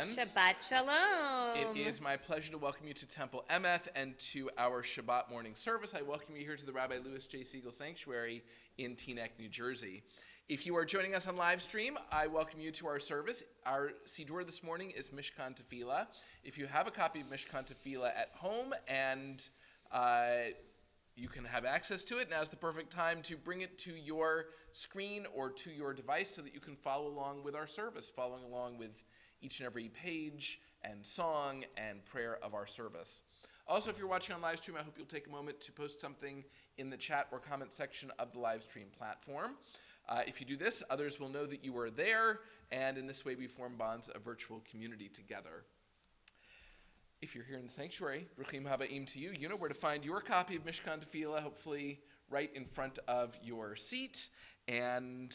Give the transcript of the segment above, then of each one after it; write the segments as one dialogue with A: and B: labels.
A: everyone.
B: Shabbat Shalom.
A: It is my pleasure to welcome you to Temple Emeth and to our Shabbat Morning Service. I welcome you here to the Rabbi Louis J. Siegel Sanctuary in Teaneck, New Jersey. If you are joining us on live stream, I welcome you to our service. Our Siddur this morning is Mishkan Tefillah. If you have a copy of Mishkan Tefillah at home and you can have access to it, now's the perfect time to bring it to your screen or to your device so that you can follow along with our service, following along with each and every page and song and prayer of our service. Also, if you're watching on live stream, I hope you'll take a moment to post something in the chat or comment section of the live stream platform. If you do this, others will know that you are there, and in this way we form bonds of virtual community together. If you're here in the sanctuary, Bruchim Habaim to you. You know where to find your copy of Mishkan Tefillah, hopefully right in front of your seat, and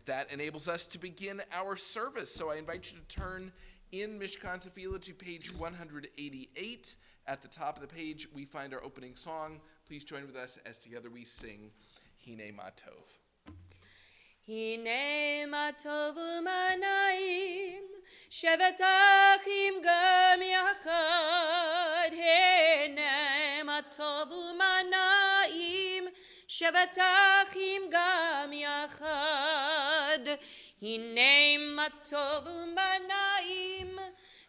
A: that enables us to begin our service. So I invite you to turn in Mishkan Tefillah to page 188. At the top of the page, we find our opening song. Please join with us as together we sing Hine Ma Tov.
B: Hine ma tov u'manayim, shevet achim gam yachad. Hine ma tov u'manayim, shevet achim gam yachad. Hine ma tov u'manayim,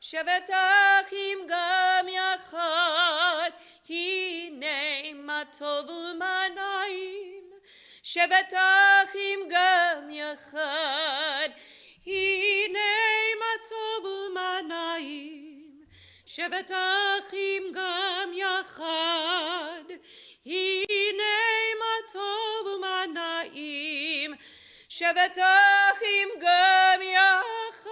B: shevet achim gam yachad. Hine ma tov u'manayim, shevet achim gam yachad. Hinei ma tov u'manayim, shevet achim gam yachad. Hinei ma tov u'manayim, shevet achim gam yachad.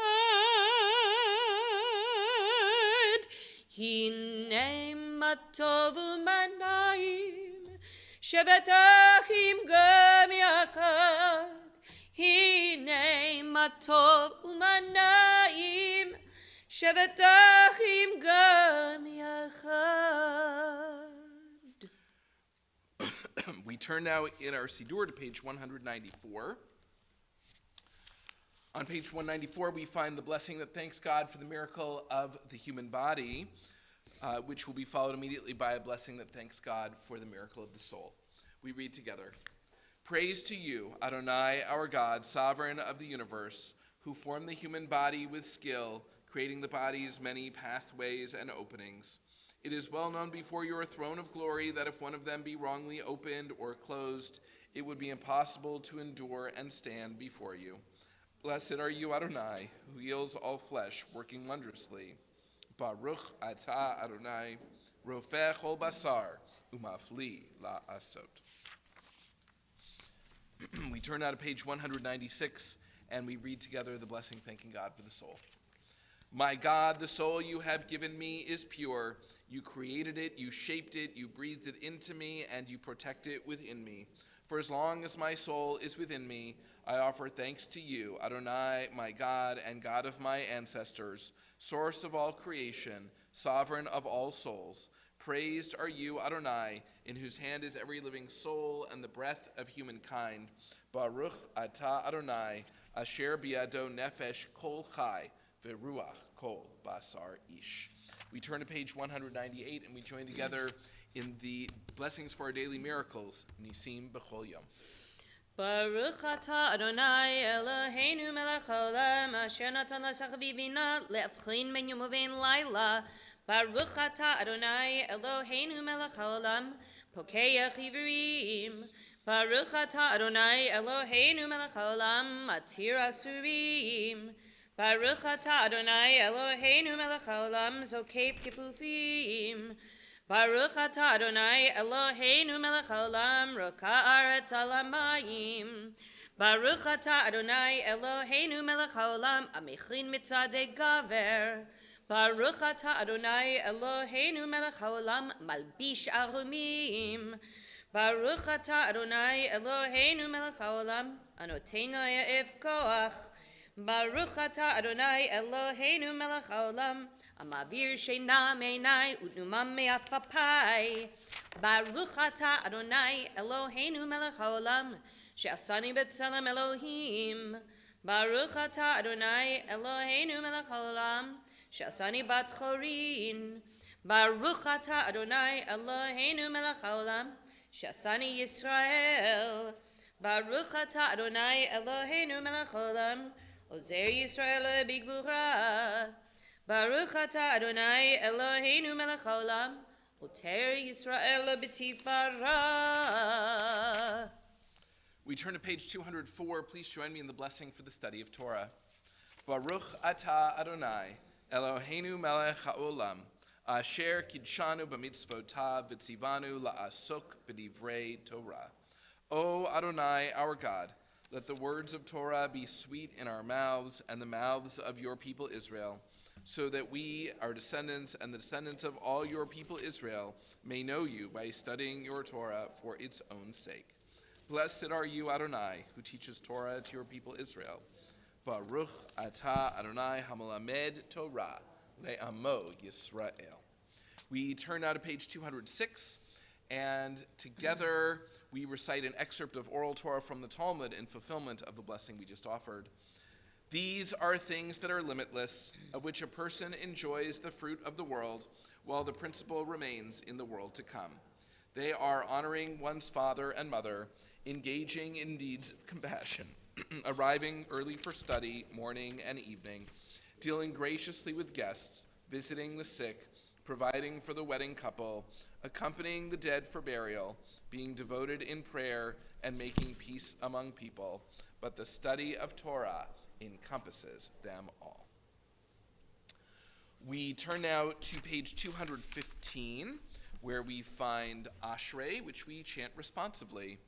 B: Hinei ma tov u'manayim, shevet achim gam yachad. Hinei ma tov u'manayim, shevet achim gam yachad.
A: We turn now in our Siddur to page 194. On page 194, we find the blessing that thanks God for the miracle of the human body, which will be followed immediately by a blessing that thanks God for the miracle of the soul. We read together. Praise to you, Adonai, our God, sovereign of the universe, who formed the human body with skill, creating the body's many pathways and openings. It is well known before your throne of glory that if one of them be wrongly opened or closed, it would be impossible to endure and stand before you. Blessed are you, Adonai, who heals all flesh, working wondrously. Baruch atah Adonai, rofeh chol basar, umafli la'asot. We turn now to page 196, and we read together the blessing thanking God for the soul. My God, the soul you have given me is pure. You created it, you shaped it, you breathed it into me, and you protect it within me. For as long as my soul is within me, I offer thanks to you, Adonai, my God and God of my ancestors, source of all creation, sovereign of all souls. Praised are you, Adonai, in whose hand is every living soul and the breath of humankind. Baruch atah Adonai, asher biado nefesh kol chai, veruach kol basar ish. We turn to page 198 and we join together in the blessings for our daily miracles, Nisim b'chol yom.
B: Baruch atah Adonai Eloheinu melech haolam, asher natan lasach vivina le'avchin ben yom uvein laila. Baruch atah Adonai Eloheinu melech haolam, pokeach ivrim. Baruch atah Adonai Eloheinu melech haolam, matir asurim. Baruch atah Adonai Eloheinu melech haolam, zokef kifufim. Baruch atah Adonai Eloheinu melech haolam, roka aretz al hamayim. Baruch atah Adonai Eloheinu melech haolam, amechin mitzadei gaver. Baruch atah Adonai Eloheinu melech haolam, malbish arumim. Baruch atah Adonai Eloheinu melech haolam, anoteinu ya'ef koach. Baruch atah Adonai Eloheinu melech haolam, amavir sheina meinai udnumam me'afapai. Baruch atah Adonai Eloheinu melech haolam, she'asani b'tzelem Elohim. Baruch atah Adonai Eloheinu melech haolam, she'asani bat chorin. Baruch atah Adonai Eloheinu melech haolam, she'asani Yisrael. Baruch atah Adonai Eloheinu melech haolam, ozer Yisrael bigvura. Baruch atah Adonai Eloheinu melech haolam, oter Yisrael b'tifara.
A: We turn to page 204. Please join me in the blessing for the study of Torah. Baruch atah Adonai Eloheinu melech haolam, asher kidshanu b'mitzvotav v'tzivanu la'asok b'divrei Torah. O Adonai, our God, let the words of Torah be sweet in our mouths and the mouths of your people Israel, so that we, our descendants, and the descendants of all your people Israel, may know you by studying your Torah for its own sake. Blessed are you, Adonai, who teaches Torah to your people Israel. Baruch atah Adonai hamalamed Torah le'amo Yisrael. We turn now to page 206, and together we recite an excerpt of oral Torah from the Talmud in fulfillment of the blessing we just offered. These are things that are limitless, of which a person enjoys the fruit of the world, while the principle remains in the world to come. They are honoring one's father and mother, engaging in deeds of compassion, arriving early for study, morning and evening, dealing graciously with guests, visiting the sick, providing for the wedding couple, accompanying the dead for burial, being devoted in prayer, and making peace among people. But the study of Torah encompasses them all. We turn now to page 215, where we find Ashrei, which we chant responsively.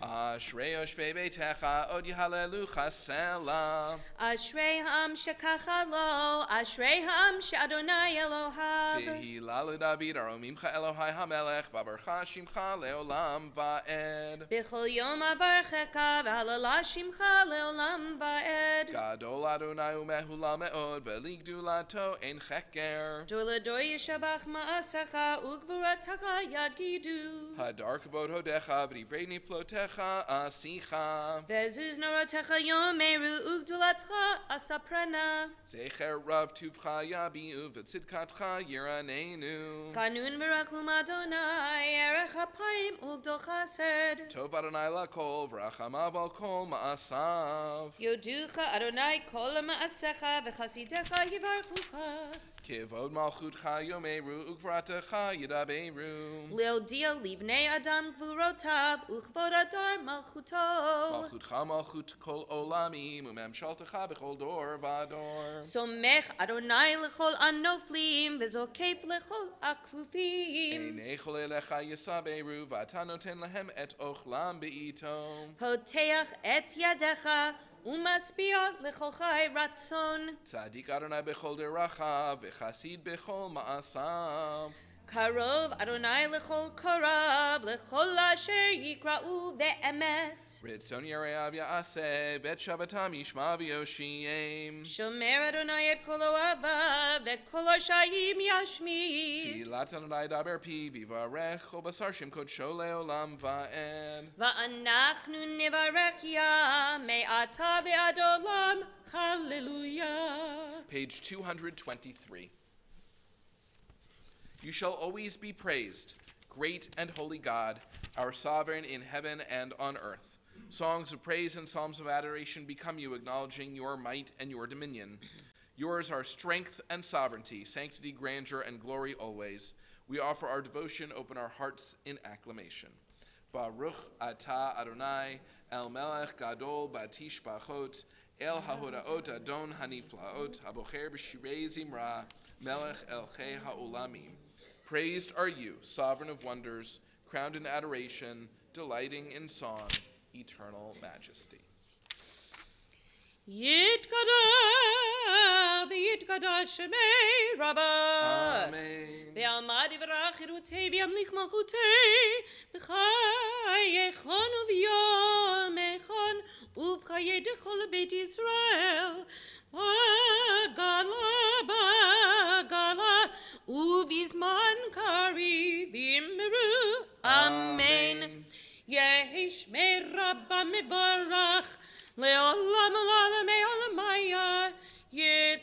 A: Ashrei yoshvei beitecha od yehalelucha selah.
B: Ashrei ha'am shekacha lo, Ashrei ha'am she'Adonai Elohav.
A: Tehillah leDavid aromimcha Elohai hamelech, v'avarcha shimcha leolam va'ed.
B: B'chol yom avarcheka, v'halala shimcha leolam va'ed.
A: Gadol Adonai umehula me'od, v'ligdulato ein cheker.
B: Dor ledor yishabach ma'asecha, ugvuratacha yagidu.
A: Hadar kavod hodecha, v'divrei niflotecha asicha.
B: Vezuz norotecha yomeru, ugdulatcha asaprana.
A: Zecher rav tuvcha yabiu, v'tzidkatcha yiranenu.
B: Chanun v'rachum Adonai, erech hapayim ugdol chesed.
A: Tov Adonai lakol, v'rachamav al kol ma'asav.
B: Yoducha Adonai kol ma'asecha, v'chasidecha yivarchucha.
A: Kivod malchutcha yomeru, ugvratecha yidaberu.
B: Leodia livnei Adam gvurotav, uchvod adar malchuto.
A: Malchutcha malchut kol olamim, umemshaltecha b'chol dor v'ador.
B: Somech Adonai lechol anoflim, v'zokef lechol akfufim.
A: Einei chol elecha yisaberu, v'ata noten lehem et ochlam be'itom.
B: Poteach et yadecha, umaspia lechol chai ratzon.
A: Tzadik Adonai b'chol deracha, v'chasid b'chol ma'asav.
B: Karov Adonai lechol korav, lechol asher yikra'u ve'emet.
A: Ritzon yareav ya'aseh, v'et shavatam yishma v'yoshiem.
B: Shomer Adonai et kol oavav, et kol hashayim yashmi.
A: Tzilat Adonai daber pi, v'varech chol basar shem kodsho leolam va'ed.
B: Va'anachnu nevarech ya, me'ata ve'ad olam. Hallelujah.
A: Page 223. You shall always be praised, great and holy God, our sovereign in heaven and on earth. Songs of praise and psalms of adoration become you, acknowledging your might and your dominion. Yours are strength and sovereignty, sanctity, grandeur, and glory always. We offer our devotion, open our hearts in acclamation. Baruch atah Adonai, el melech gadol batish bachot, el hahodaot adon haniflaot, habocher b'shirei zimra, melech elchei ha'olamim. Praised are you, sovereign of wonders, crowned in adoration, delighting in song, eternal majesty.
B: Yitkadal, v'yitkadal shemei Rabbah.
A: Amen.
B: Ve'almad yivrach hirutei v'yamlich malchutei. V'chayechon u'v'yomechon u'v'chayei dechol beit Yisrael. Bagala, u'v'zman kari v'immeru. Amen. Yehi shmei Rabbah mevarach. Le'olam olam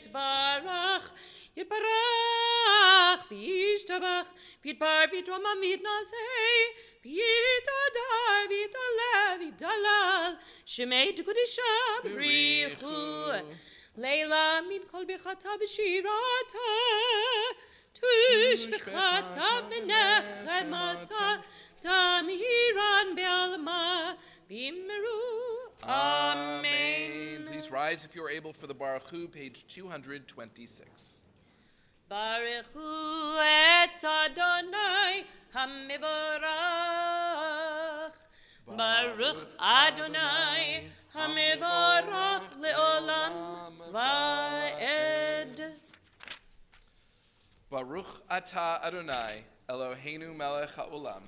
B: יתברך, יתברך, וישתבח, ויתבר, ויתרומם, ויתנשא, ויתהדר, ויתעלה, ויתהלל, שמי קודשא בבריחו. לילה מן כל ברכתה ושירתה, תושבחתה ונחמתה, תמהירן בעלמה, במהרו. Amen.
A: Please rise if you are able for the Baruch Hu, page 226.
B: Baruch Hu et Adonai HaMevorach. Baruch Adonai HaMevorach le'olam va'ed.
A: Baruch atah Adonai Eloheinu melech ha'olam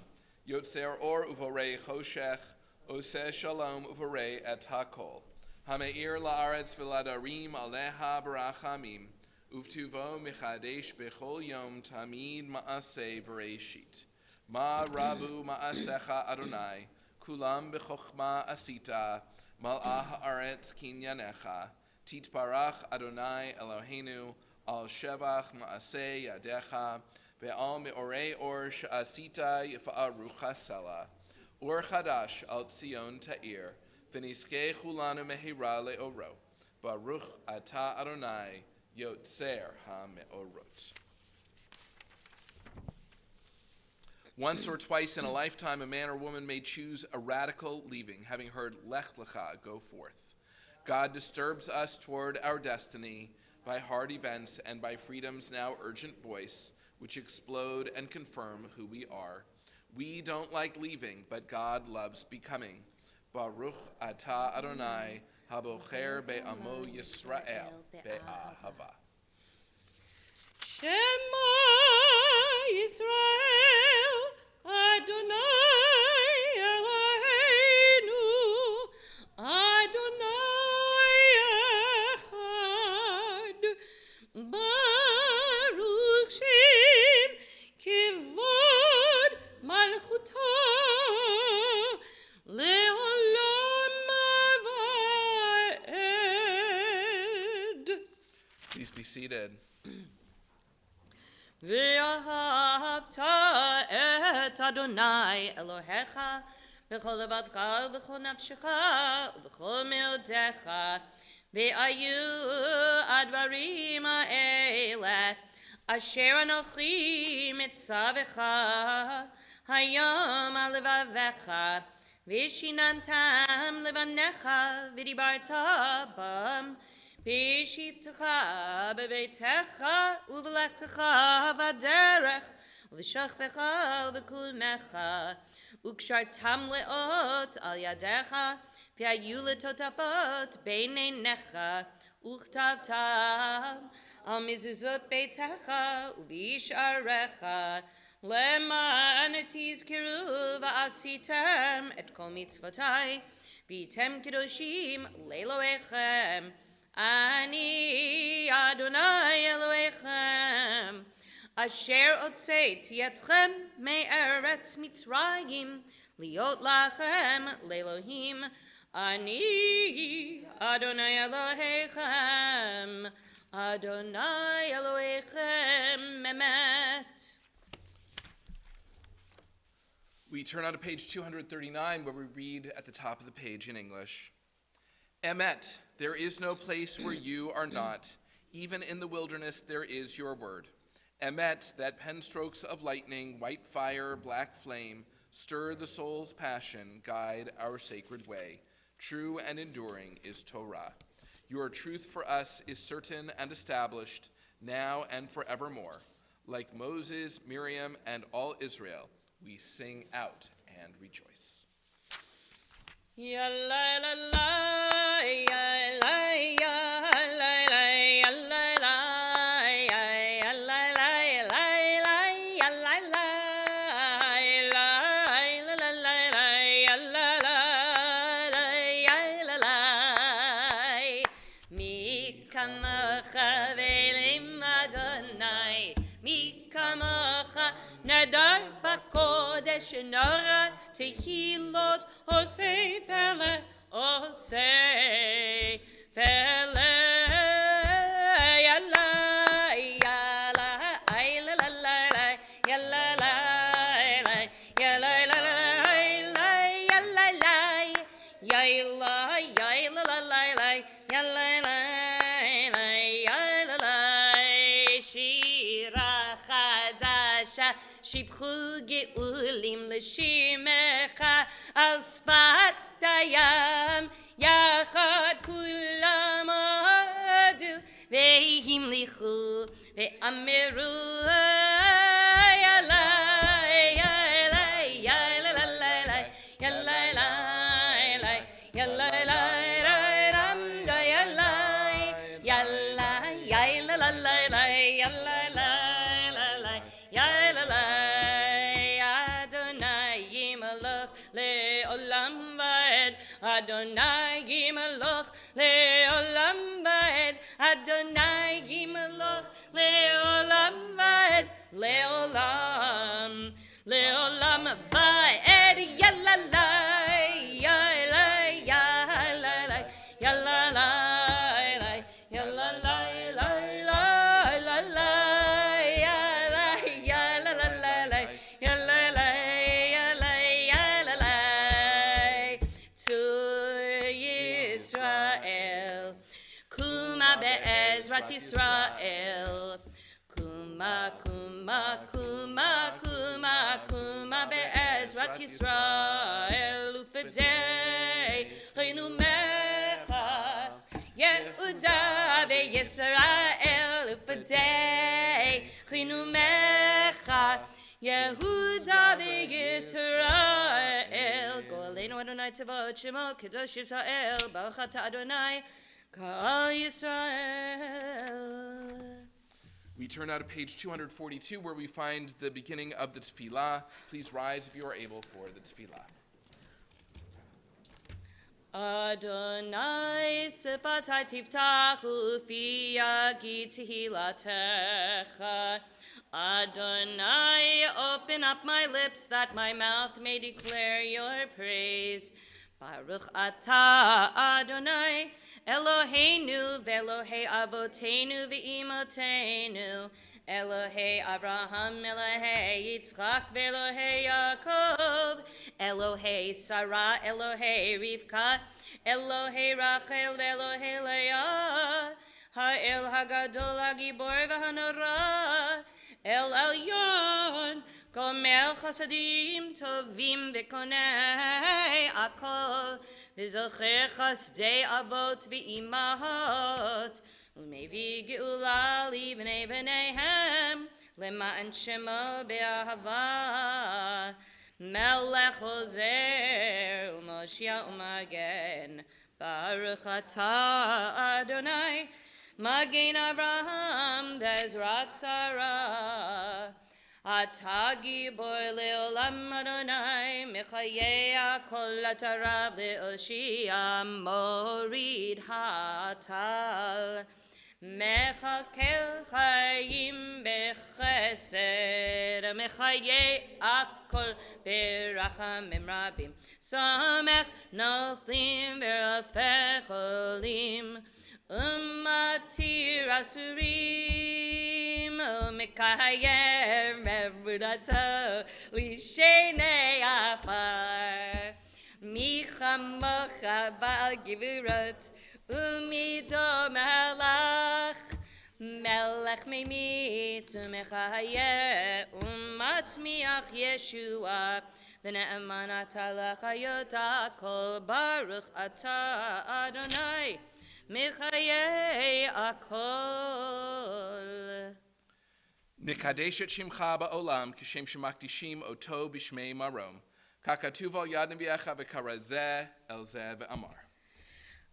A: yotzer or uvorei choshech oseh shalom uvorei et hakol hameir la'aretz v'ladarim aleha barachamim uvtuvo michadesh bechol yom tamid ma'aseh v'reishit ma rabu ma'asecha Adonai kulam b'chochma asita mal'ah ha'aretz kinyanecha titbarach Adonai Eloheinu al shevach ma'aseh yadecha ve'al me'orei or sh'asita yifa'arucha sela or chadash al tzion ta'ir v'niskei chulanu mehira le'oro baruch atah Adonai yotzer ha'me'orot. Once or twice in a lifetime, a man or woman may choose a radical leaving, having heard Lech Lecha, go forth. God disturbs us toward our destiny by hard events and by freedom's now urgent voice, which explode and confirm who we are. We don't like leaving, but God loves becoming. Baruch atah Adonai habocher be'amo Yisrael be'ahava.
B: Shema Yisrael Adonai Eloheinu Adonai Echad Baruch Shem Kivod Malchuto Le'olam va'ed.
A: Please be seated.
B: ואהבת את אדוני אלוהיך בכל לבבך ובכל נפשך ובכל מאודיך והיו הדברים האלה אשר אנוכי מצווך היום על לבביך ושיננתם לבניך ודיברת בם בשבתך בביתך ובלכתך בדרך ובשכבך ובקודמך וקשרתם לאות על ידיך והיו לטוטפות בין עיניך וכתבתם על מזוזות ביתך ובשעריך למען תזכרו ועשיתם את כל מצוותי והייתם קדושים לאלוהיכם אני אדוני אלוהיכם אשר הוצאתי אתכם מארץ מצרים להיות לכם לאלוהים אני אדוני אלוהיכם אדוני אלוהיכם אמת.
A: We turn on to page 239 where we read at the top of the page in English. Emet, there is no place where you are not. Even in the wilderness there is your word. Emet, that pen strokes of lightning, white fire, black flame, stir the soul's passion, guide our sacred way. True and enduring is Torah. Your truth for us is certain and established, now and forevermore. Like Moses, Miriam, and all Israel, we sing out and rejoice.
B: Ya la la la, ya la ya la la, ya la la, ya la la, ya la la, ya la la, la la la la, ya la la, ya la la. Mi kamacha ve'lim Adonai, mi kamacha nadar b'kodesh nora tehilot osei fele, שיפחו גאולים לשמך על שפת הים, יחד כולם הודו והמליכו ואמרו Adonai Gimeloch leolam vaed, Adonai Gimeloch leolam vaed, leolam vaed, yalalai, yalalai, yalalai, yalalai, yalalai, Ezrat Yisrael, Kuma, Kuma, Kuma, Kuma, Kuma be'ezrat Yisrael, Ufedei, Chinu Mecha, Yehuda ve'Yisrael, Ufedei, Chinu Mecha, Yehuda ve'Yisrael, Go'aleinu Adonai Tzavot Shemo, Kedosh Yisrael, Baruch Ata Adonai, Ka'al Yisrael.
A: We turn now to page 242 where we find the beginning of the tefillah. Please rise if you are able for the tefillah.
B: Adonai sifatai tiftachu fi yagi tehilatecha. Adonai, open up my lips that my mouth may declare your praise. Baruch atah Adonai, Eloheinu ve'Elohei avotenu ve'imotenu, Elohei Avraham, Elohei Yitzchak, ve'Elohei Yaakov, Elohei Sarah, Elohei Rivka, Elohei Rachel, ve'Elohei Leah, Ha'el Hagadol Hagibor v'Hanora, El Elyon, Gomel Chasadim Tovim ve'Konei Akol, V'Zocher Chasdei Avot v'Imahot, U'Mevi Geula Livnei V'neihem, Lema'an Shemo Be'ahava, Melech Ozer, U'Moshiach U'Magen, Baruch Atah Adonai, Magen Avraham, Bezrat Sarah, Atah Gibor leolam Adonai, Mechayei Akol Atarav le'oshia, Morid Hatal, Mechakel Chayim bechesed, Mechayei Akol berachamim rabim, Samech nochlim v'rafech olim, Matir asurim, Mekayem Mevudato, Lishenei afar, Michamocha Baal Givurot, Umido Melach, Melech Memit, Mechaye, Matmiach Yeshua, the Ne'eman Atalach Hayot Kol Baruch Atah Adonai, Mechayei Akol.
A: Nikadesh et shimcha ba'olam, kishem shemakdishim oto b'shmei marom. Kakatuval yad nevi'echa v'karazeh el zeh ve'amar.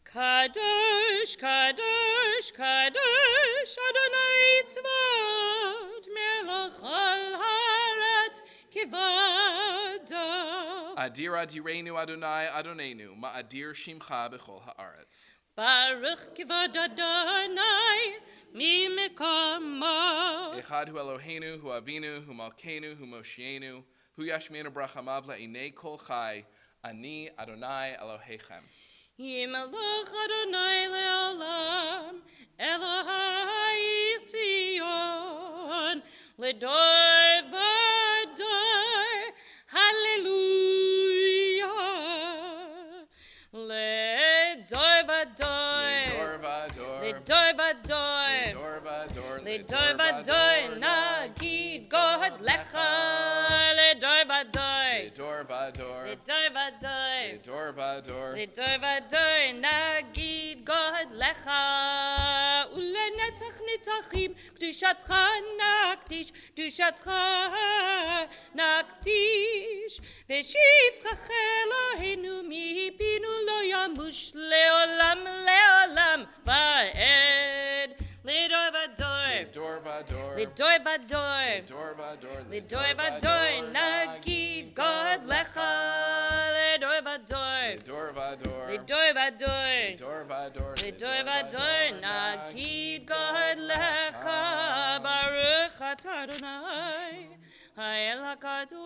B: Kadosh, Kadosh, Kadosh, Adonai Tzvot, Melech al haaretz kivado.
A: Adir adirenu Adonai Adonenu, ma'adir shimcha b'chol haaretz.
B: Baruch kivod Adonai, mi mekamo.
A: Echad hu Eloheinu, hu Avinu, hu Malkeinu, hu Moshienu, hu yashmeinu brachamav la'inei kol chai, ani Adonai Elohechem.
B: Yimelech Adonai le'olam, Elohai Tzion, ledor v'dor, hallelujah. Ledor v'dor, ledor v'dor, ledor v'dor, nagid God lech lecha ledor vador
A: Ledor vador.
B: ledor vador
A: Ledor vador.
B: ledor vador nagid God lecha ulenetach nitachim kedushatcha nakdish kedushatcha nakdish v'shivchach Eloheinu mipinu lo yamush leolam va'ed ledor vador
A: Ledor vador.
B: ledor vador
A: Ledor vador.
B: ledor vador nagid God lecha ledor vador
A: Ledor vador.
B: ledor vador
A: Ledor vador.
B: ledor vador nagid God lecha baruch atah Adonai ha'el hakadosh.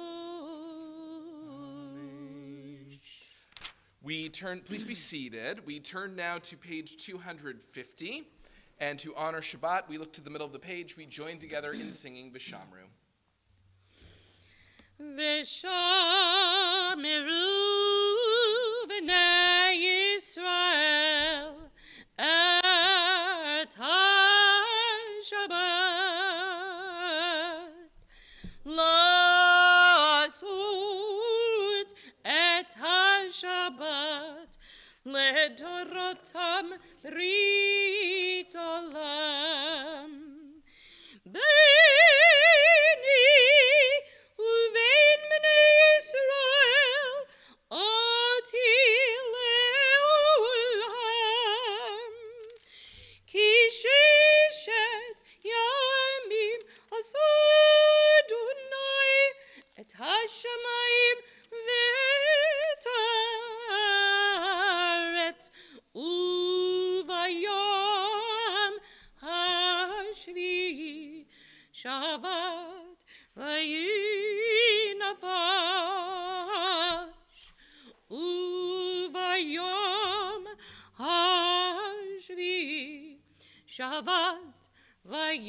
A: We turn, please be seated. We turn now to page 250. And to honor Shabbat, we look to the middle of the page. We join together in singing V'shamru.
B: V'shameru v'nei Yisrael et ha-Shabbat la'asut et ha-Shabbat ledorotam brit olam beini uvein bnei Yisrael oti leolam ki shishet yamim asodunai et hashamayim v'et haaretz uvayom hashvi Shabbat vayinafash uvayom hashvi Shabbat vayinafash.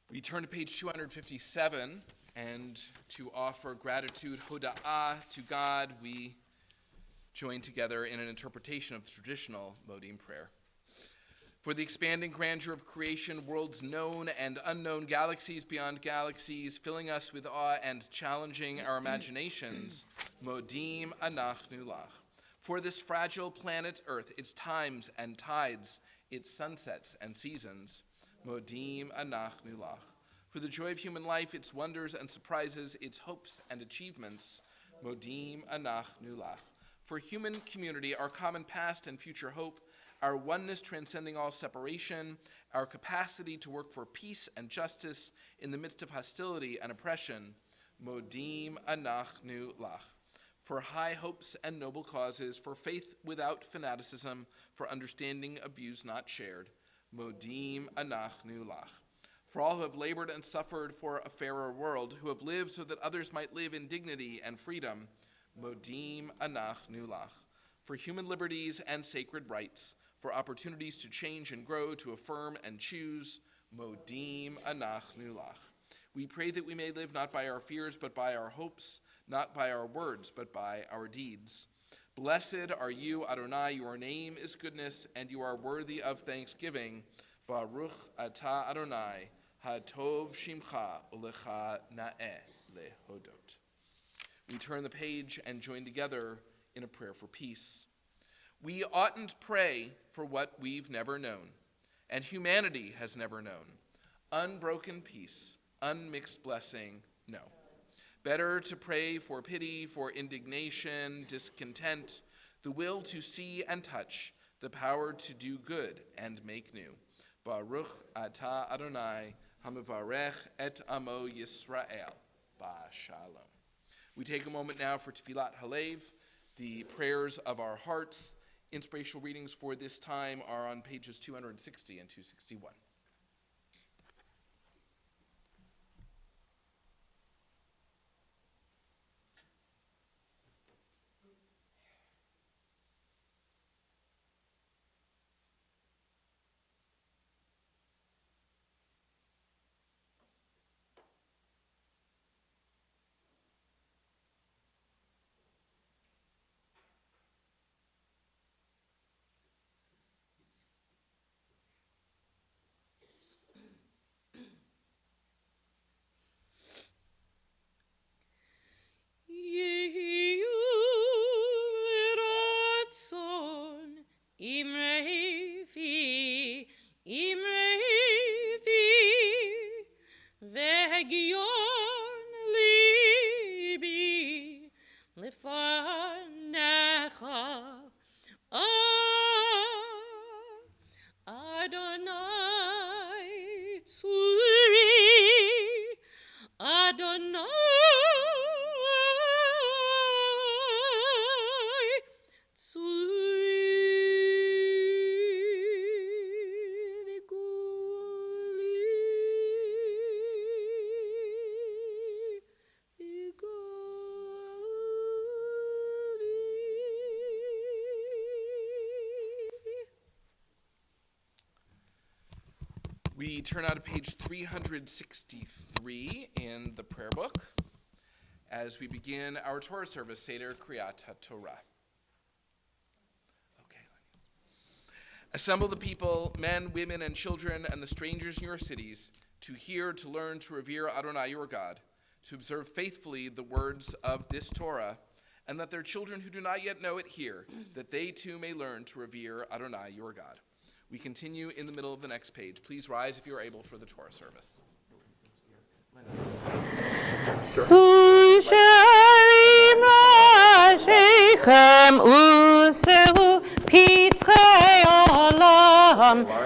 A: We turn to page 257, and to offer gratitude, hoda'ah, to God, we join together in an interpretation of the traditional Modim prayer. For the expanding grandeur of creation, worlds known and unknown, galaxies beyond galaxies, filling us with awe and challenging our imaginations, Modim anachnu lach. For this fragile planet Earth, its times and tides, its sunsets and seasons, Modim anachnu lach. For the joy of human life, its wonders and surprises, its hopes and achievements, Modim anachnu lach. For human community, our common past and future hope, our oneness transcending all separation, our capacity to work for peace and justice in the midst of hostility and oppression, Modim anachnu lach. For high hopes and noble causes, for faith without fanaticism, for understanding of views not shared, Modim anachnu lach. For all who have labored and suffered for a fairer world, who have lived so that others might live in dignity and freedom, Modim anachnu lach. For human liberties and sacred rights, for opportunities to change and grow, to affirm and choose, Modim anachnu lach. We pray that we may live not by our fears, but by our hopes, not by our words, but by our deeds. Blessed are you, Adonai, your name is goodness, and you are worthy of thanksgiving. Baruch atah Adonai, hatov shimcha, ulecha na'eh lehodot. We turn the page and join together in a prayer for peace. We oughtn't pray for what we've never known, and humanity has never known. Unbroken peace, unmixed blessing, no. Better to pray for pity, for indignation, discontent, the will to see and touch, the power to do good and make new. Baruch atah Adonai, hamivarech et amo Yisrael, ba'shalom. We take a moment now for Tfilat Halev, the prayers of our hearts. Inspirational readings for this time are on pages 260 and 261. We turn out to page 363 in the prayer book as we begin our Torah service, Seder Kriyat HaTorah. Assemble the people, men, women, and children, and the strangers in your cities, to hear, to learn, to revere Adonai your God, to observe faithfully the words of this Torah, and let their children who do not yet know it hear, that they too may learn to revere Adonai your God. We continue in the middle of the next page. Please rise if you are able for the Torah service.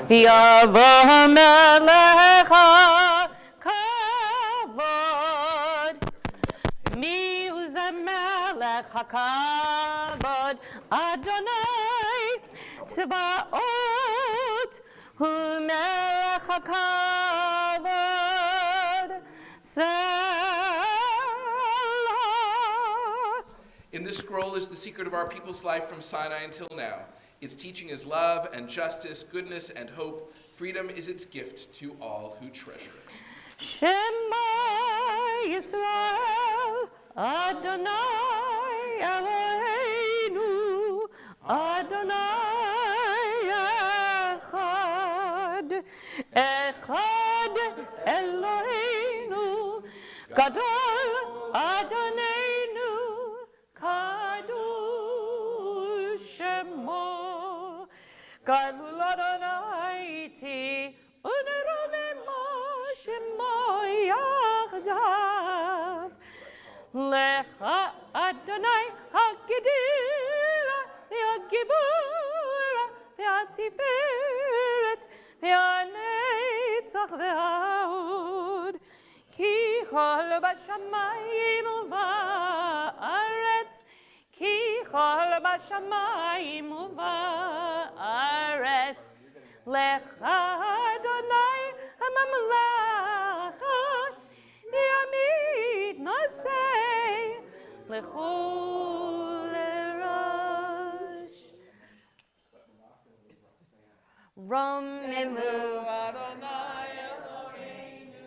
B: Yavo melech hakavod, mi hu ze melech hakavod, Adonai tzvaot hu melech hakavod, Selah.
A: In this scroll is the secret of our people's life from Sinai until now. Its teaching is love and justice, goodness and hope. Freedom is its gift to all who treasure it.
B: Shema Yisrael, Adonai Eloheinu, Adonai Echad, Echad Eloheinu, Gadol Adonenu, Kadosh Shemo. Galul Adonai ti uneromemo shemo yachdav. Lecha Adonai hagedila ve'hagivura ve'hatiferet ve'hanetzach ve'hahod. Ki chol b'shamayim u'va'aretz, ki chol b'shamayim u'va'aretz. Lecha Adonai hamamlacha, yamid natzei lechol erosh. Romemu Adonai Eloheinu.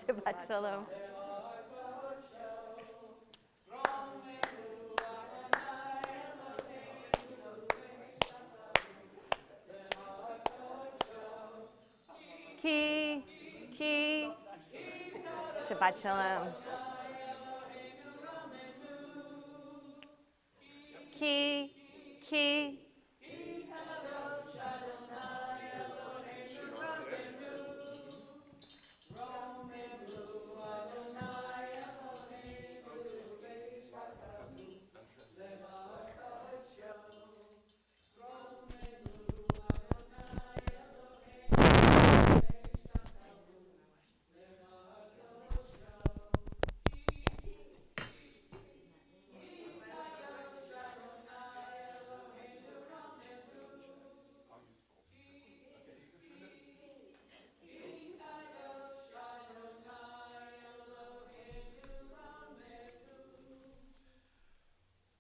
B: Shabbat Shalom. Ki, Shabbat Shalom. Ki.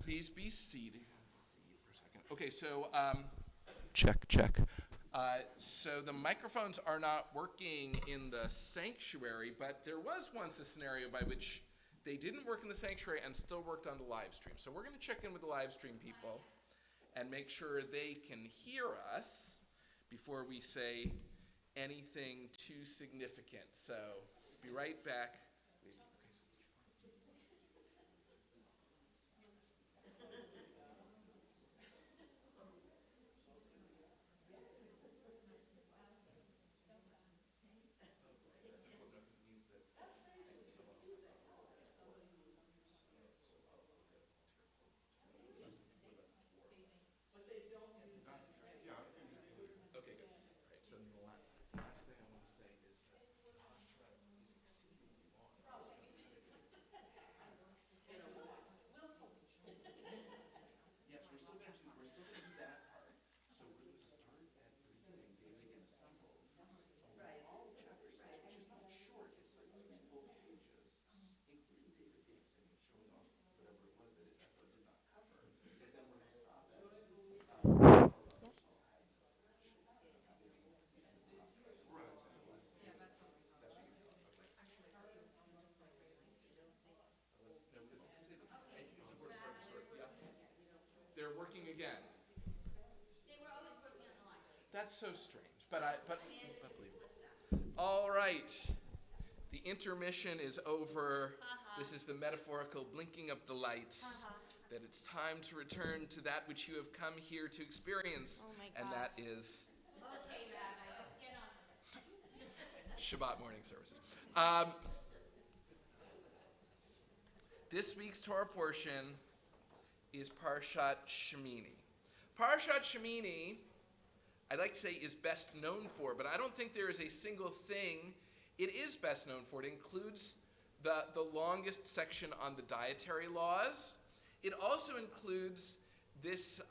A: Please be seated. For a second. Okay, so check. So the microphones are not working in the sanctuary, but there was once a scenario by which they didn't work in the sanctuary and still worked on the live stream. So we're going to check in with the live stream people and make sure they can hear us before we say anything too significant. So be right back. So the last thing I want to say is that the contract is exceedingly long. They're working again.
B: They were always working on the light.
A: That's so strange, but believable. All right. The intermission is over. This is the metaphorical blinking of the lights. That it's time to return to that which you have come here to experience.
B: Oh my
A: and
B: gosh.
A: that is
B: Okay, Rabbi, let's get on with it.
A: Shabbat morning services. This week's Torah portion is Parshat Shemini. Parshat Shemini, I'd like to say, is best known for, but I don't think there is a single thing it is best known for. It includes the longest section on the dietary laws. It also includes this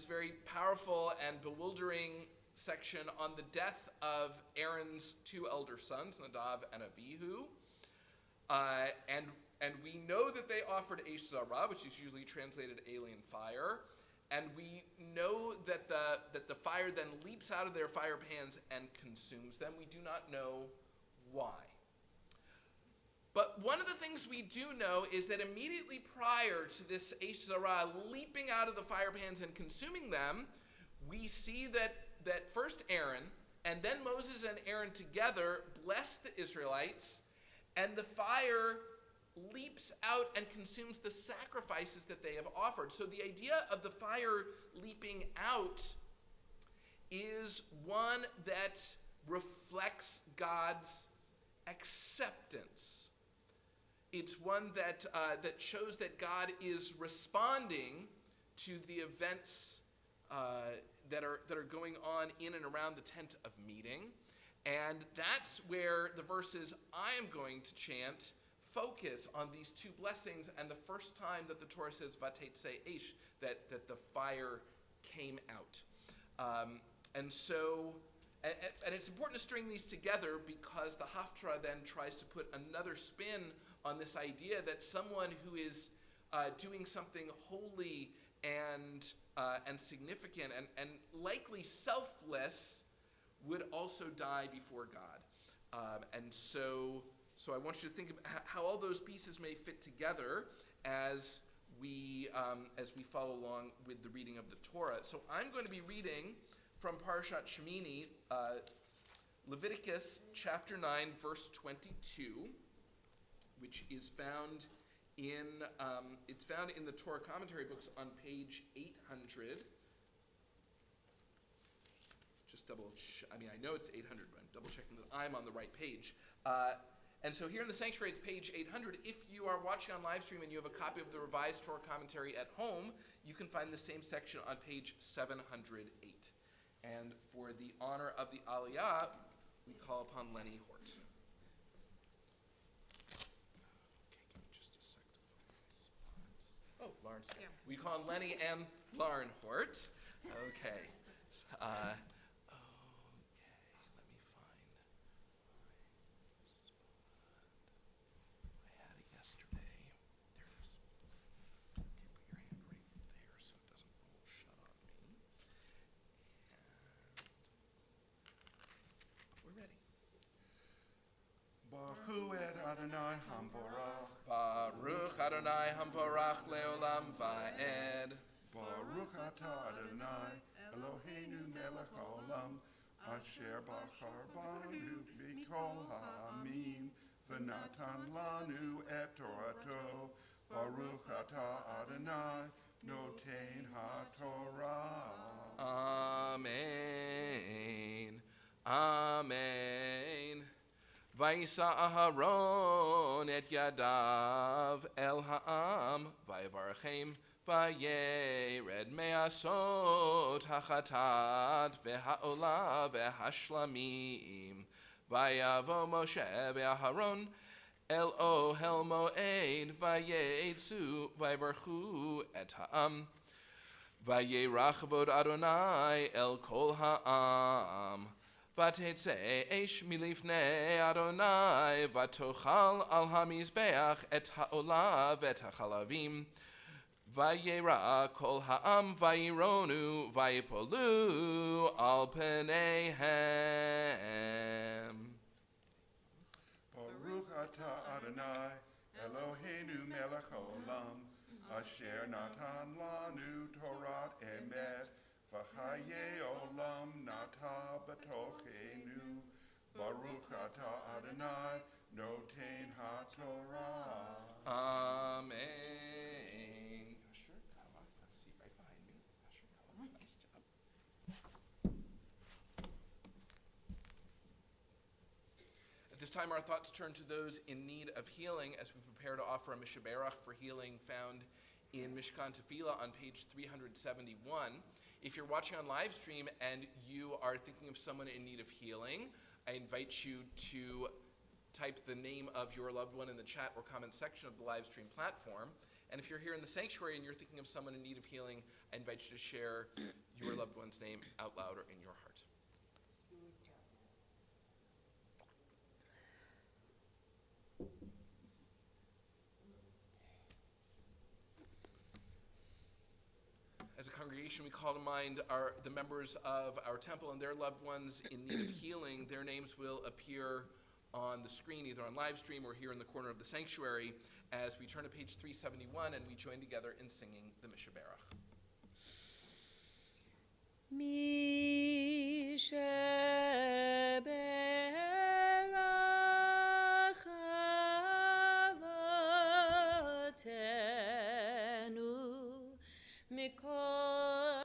A: very powerful and bewildering section on the death of Aaron's two elder sons, Nadav and Avihu. And we know that they offered Eish Zarah, which is usually translated alien fire. And we know that the fire then leaps out of their fire pans and consumes them. We do not know why. But one of the things we do know is that immediately prior to this Eish Zarah leaping out of the fire pans and consuming them, we see that first Aaron and then Moses and Aaron together bless the Israelites, and the fire leaps out and consumes the sacrifices that they have offered. So the idea of the fire leaping out is one that reflects God's acceptance. It's one that shows that God is responding to the events that are going on in and around the tent of meeting. And that's where the verses I am going to chant focus on these two blessings, and the first time that the Torah says Vatetzei Eish, that the fire came out. And it's important to string these together because the Haftarah then tries to put another spin on this idea that someone who is doing something holy and significant and likely selfless would also die before God. So I want you to think of how all those pieces may fit together as we follow along with the reading of the Torah. So I'm going to be reading from Parshat Shemini, Leviticus chapter 9, verse 22, which is found in the Torah commentary books on page 800. Just I know it's 800, but I'm double checking that I'm on the right page. And so here in the sanctuary, it's page 800. If you are watching on live stream and you have a copy of the revised Torah commentary at home, you can find the same section on page 708. And for the honor of the Aliyah, we call upon Lenny Hort. Okay, give me just a sec to find the spot. Oh, Lauren's here. Yeah. We call on Lenny and Lauren Hort. Okay. Let me find my spot. I had it yesterday. There it is. Okay, put your hand right there so it doesn't all shut on me. And we're ready.
C: Baruch et Adonai Hamvorach.
A: Baruch Adonai Hamvorach Leolam Va'ed.
C: Baruch atah Adonai Eloheinu melech haolam asher bachar banu mikol ha'amim v'natan lanu et Torato. Baruch atah Adonai noten ha'torah.
A: Amen. Amen. Vayisa Aharon et yadav el ha'am vayivarachem vayered me'asot hachatat ve'ha'olah ve'hashlamim vayavo Moshe ve'Aharon el ohel moed vayetzu vayivarchu et ha'am vayerach vod Adonai el kol ha'am Vatetzei eish milifnei Adonai, vatochal al hamizbeach et ha'olah vet ha'chalavim, vayera kol ha'am vayironu vayipolu al peneihem.
C: Baruch atah Adonai Eloheinu melech haolam asher natan lanu Torah Emeth, v'chaye olam nata b'tochenu. Baruch atah Adonai, noten haTorah.
A: Amen. Usher, come up. Have a seat right behind me. Usher, come up. Nice job. At this time, our thoughts turn to those in need of healing as we prepare to offer a mishaberach for healing found in Mishkan Tefillah on page 371. If you're watching on live stream and you are thinking of someone in need of healing, I invite you to type the name of your loved one in the chat or comment section of the live stream platform. And if you're here in the sanctuary and you're thinking of someone in need of healing, I invite you to share your loved one's name out loud or in your heart. As a congregation, we call to mind the members of our temple and their loved ones in need of healing. Their names will appear on the screen, either on live stream or here in the corner of the sanctuary, as we turn to page 371 and we join together in singing the Mishaberach.
B: Mishaberach avotenu mikor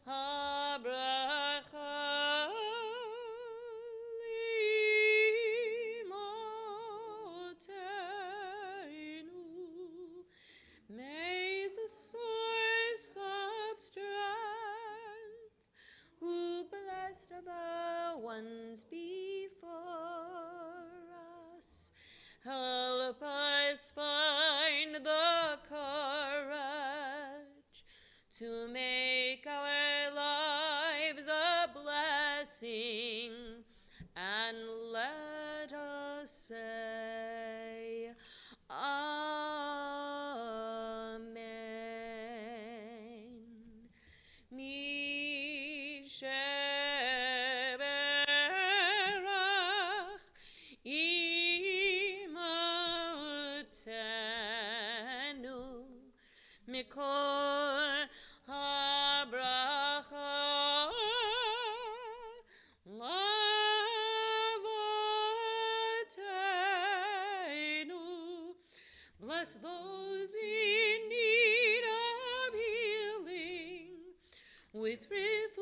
B: habracha limotenu. May the source of strength, who blessed the ones before us, help us find the courage to make our lives a blessing, and let us say, Amen. Mishaberach imotenu mikor habracha lavotenu. Bless those in need of healing with refuah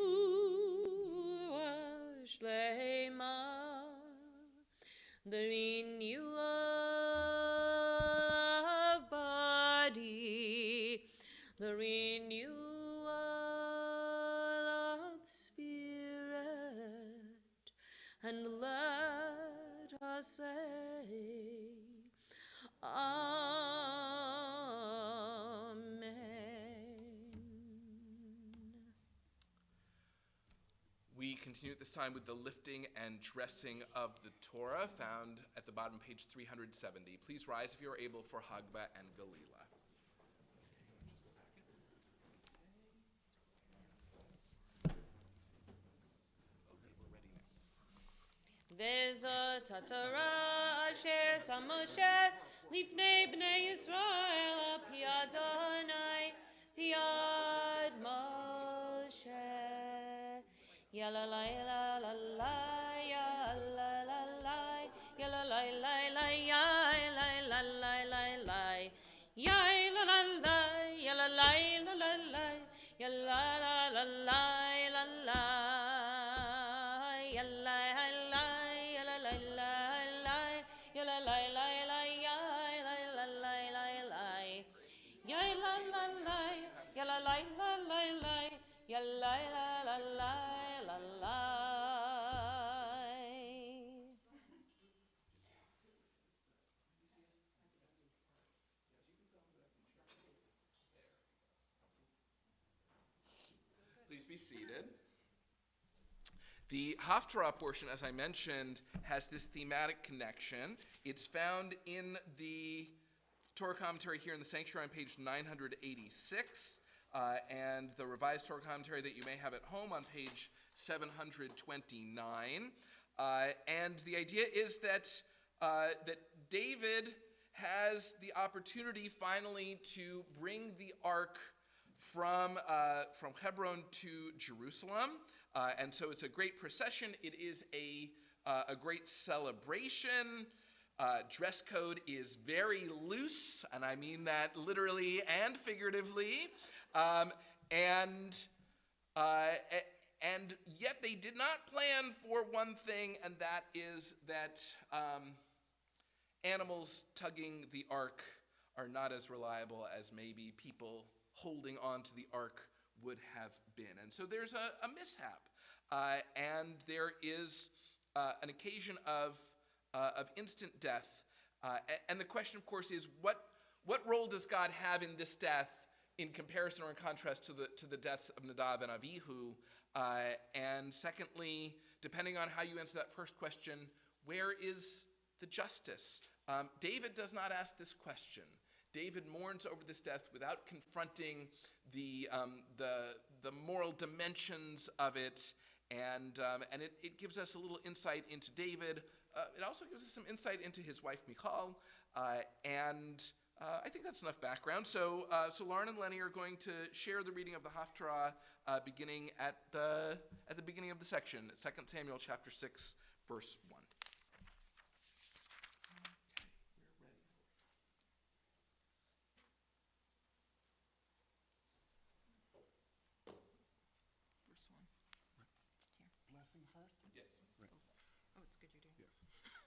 B: shlema, the renewal of body, the renewal of spirit, and let us say, Amen.
A: We continue at this time with the lifting and dressing of the Torah, found at the bottom, page 370. Please rise if you are able for Hagba and Galila.
B: Vezot Torah asher sam Moshe lifnei bnei Yisrael pi Adonai piad Moshe. Yalalai la la la ya la la la yalalai la la ya la la la la la ya la la la yalalai la la la ya la la la la la la.
A: Please be seated. The Haftarah portion, as I mentioned, has this thematic connection. It's found in the Torah commentary here in the sanctuary on page 986, and the revised Torah commentary that you may have at home on page 729. And the idea is that David has the opportunity finally to bring the ark from Hebron to Jerusalem. And so it's a great procession. It is a great celebration. Dress code is very loose, and I mean that literally and figuratively. And yet they did not plan for one thing, and that is that animals tugging the ark are not as reliable as maybe people holding on to the ark would have been. And so there's a mishap, and there is an occasion of instant death. And the question, of course, is what role does God have in this death in comparison or in contrast to the deaths of Nadav and Avihu? And secondly, depending on how you answer that first question, where is the justice? David does not ask this question. David mourns over this death without confronting the moral dimensions of it, and it gives us a little insight into David. It also gives us some insight into his wife Michal, and I think that's enough background. So Lauren and Lenny are going to share the reading of the Haftarah beginning at the beginning of the section, 2 Samuel chapter 6, verse 1.
C: Blessing first?
A: Yes.
C: Right.
B: Oh, it's good you're doing
C: Yes.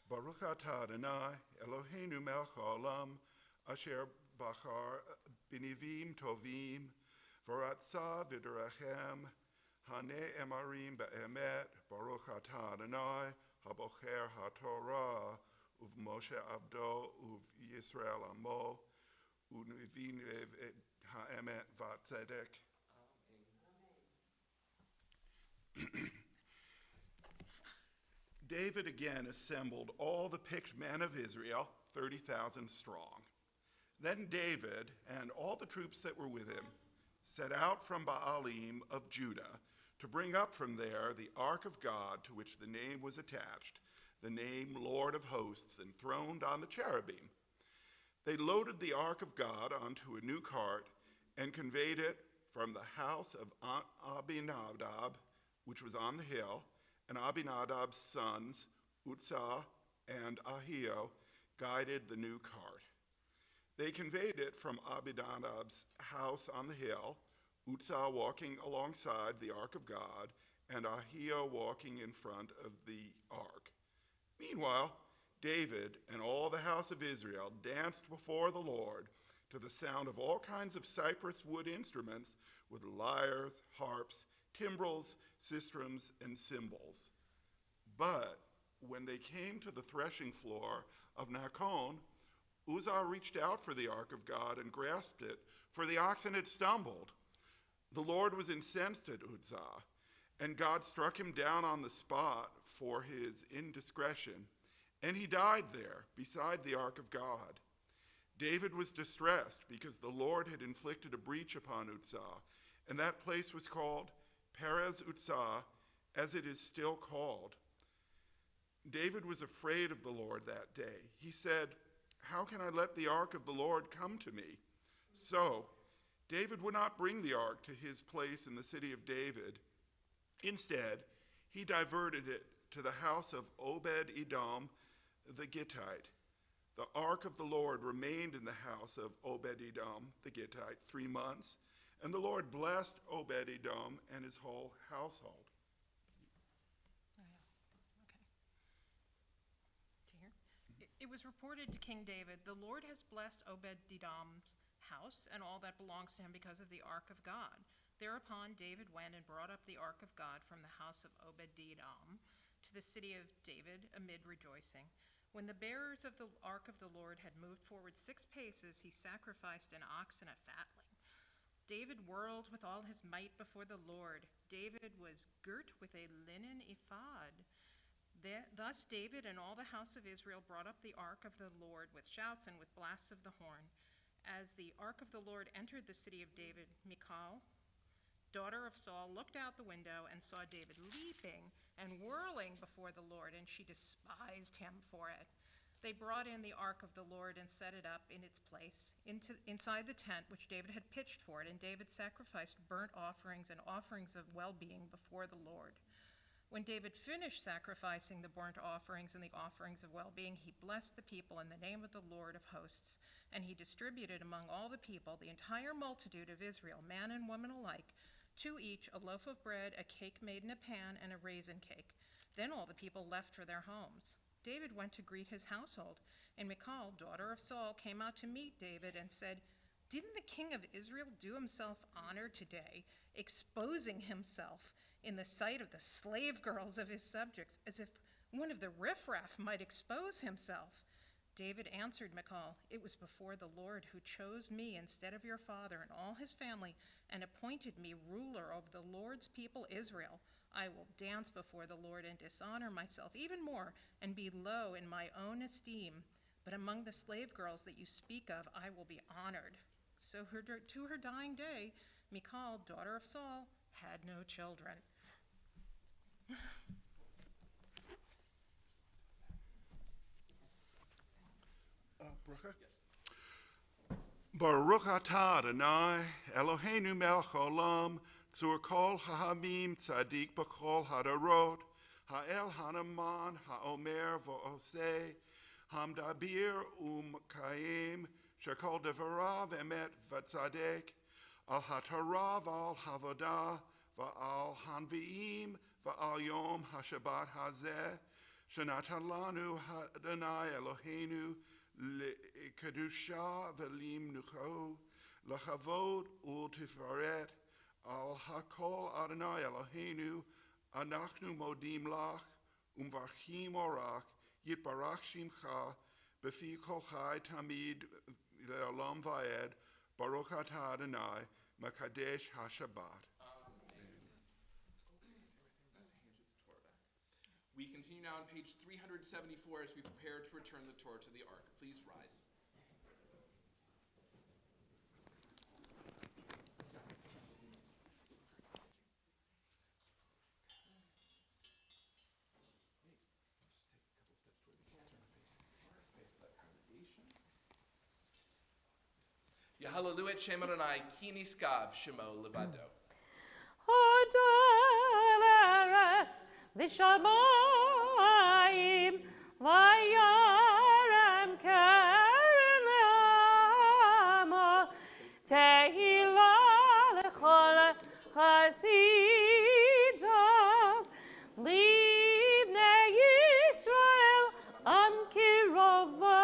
C: Baruch atah Adonai, Eloheinu melech haolam, asher bachar b'nivim tovim, v'ratza v'derachem, haneh emarim be'emet, Baruch atah Adonai, habocher haTorah, uv'Moshe abdo, uv'Yisrael amo, uv'nivim ha'emet v'tzedek. David again assembled all the picked men of Israel, 30,000 strong. Then David and all the troops that were with him set out from Baalim of Judah to bring up from there the ark of God, to which the name was attached, the name Lord of Hosts, enthroned on the cherubim. They loaded the ark of God onto a new cart and conveyed it from the house of Abinadab, which was on the hill, and Abinadab's sons, Uzzah and Ahio, guided the new cart. They conveyed it from Abinadab's house on the hill, Uzzah walking alongside the ark of God, and Ahio walking in front of the ark. Meanwhile, David and all the house of Israel danced before the Lord to the sound of all kinds of cypress wood instruments with lyres, harps, timbrels, sistrums, and cymbals. But when they came to the threshing floor of Nakon, Uzzah reached out for the ark of God and grasped it, for the oxen had stumbled. The Lord was incensed at Uzzah, and God struck him down on the spot for his indiscretion, and he died there beside the ark of God. David was distressed because the Lord had inflicted a breach upon Uzzah, and that place was called Perez Uzzah, as it is still called. David was afraid of the Lord that day. He said, "How can I let the ark of the Lord come to me?" So David would not bring the ark to his place in the city of David. Instead, he diverted it to the house of Obed-Edom the Gittite. The ark of the Lord remained in the house of Obed-Edom the Gittite 3 months, and the Lord blessed Obed-Edom and his whole household.
D: Oh, yeah. Okay. Do you hear? It was reported to King David, "The Lord has blessed Obed-Edom's house and all that belongs to him because of the ark of God." Thereupon David went and brought up the ark of God from the house of Obed-Edom to the city of David amid rejoicing. When the bearers of the ark of the Lord had moved forward 6 paces, he sacrificed an ox and a fatling. David whirled with all his might before the Lord. David was girt with a linen ephod. Thus David and all the house of Israel brought up the ark of the Lord with shouts and with blasts of the horn. As the ark of the Lord entered the city of David, Michal, daughter of Saul, looked out the window and saw David leaping and whirling before the Lord, and she despised him for it. They brought in the ark of the Lord and set it up in its place inside the tent which David had pitched for it, and David sacrificed burnt offerings and offerings of well-being before the Lord. When David finished sacrificing the burnt offerings and the offerings of well-being, he blessed the people in the name of the Lord of hosts, and he distributed among all the people, the entire multitude of Israel, man and woman alike, to each a loaf of bread, a cake made in a pan, and a raisin cake. Then all the people left for their homes. David went to greet his household, and Michal, daughter of Saul, came out to meet David and said, "Didn't the king of Israel do himself honor today, exposing himself in the sight of the slave girls of his subjects, as if one of the riffraff might expose himself?" David answered Michal, "It was before the Lord who chose me instead of your father and all his family and appointed me ruler over the Lord's people Israel. I will dance before the Lord and dishonor myself even more and be low in my own esteem. But among the slave girls that you speak of, I will be honored." So to her dying day, Michal, daughter of Saul, had no children.
C: Bracha? Baruch atah Adonai, Eloheinu melech haolam, tzur kol ha'amim tzadik b'chol hadarot, ha'el hanaman ha'omer v'oseh, hamdabir u'mkayim, shekol devarav emet v'tzadek, al haTorah v'al havodah, v'al hanvi'im v'al yom ha'shabbat hazeh, shenatan lanu Adonai Eloheinu, לקדושה ולמנוחו, לכבוד ולתפארת, על הכל אדוני אלוהינו, אנחנו מודים לך ומברכים אורך, יתברך שמך, בפי כל חי תמיד לעולם ועד, ברוך אתה אדוני, מקדש השבת.
A: We continue now on page 374 as we prepare to return the Torah to the Ark. Please rise. Yahalaluet Shem Adonai, Ki Niskav Shemo Levado.
B: Hodaret v'shamayim v'yarem keren le'amo tehila lechol chasidav livnei Yisrael am kirovo.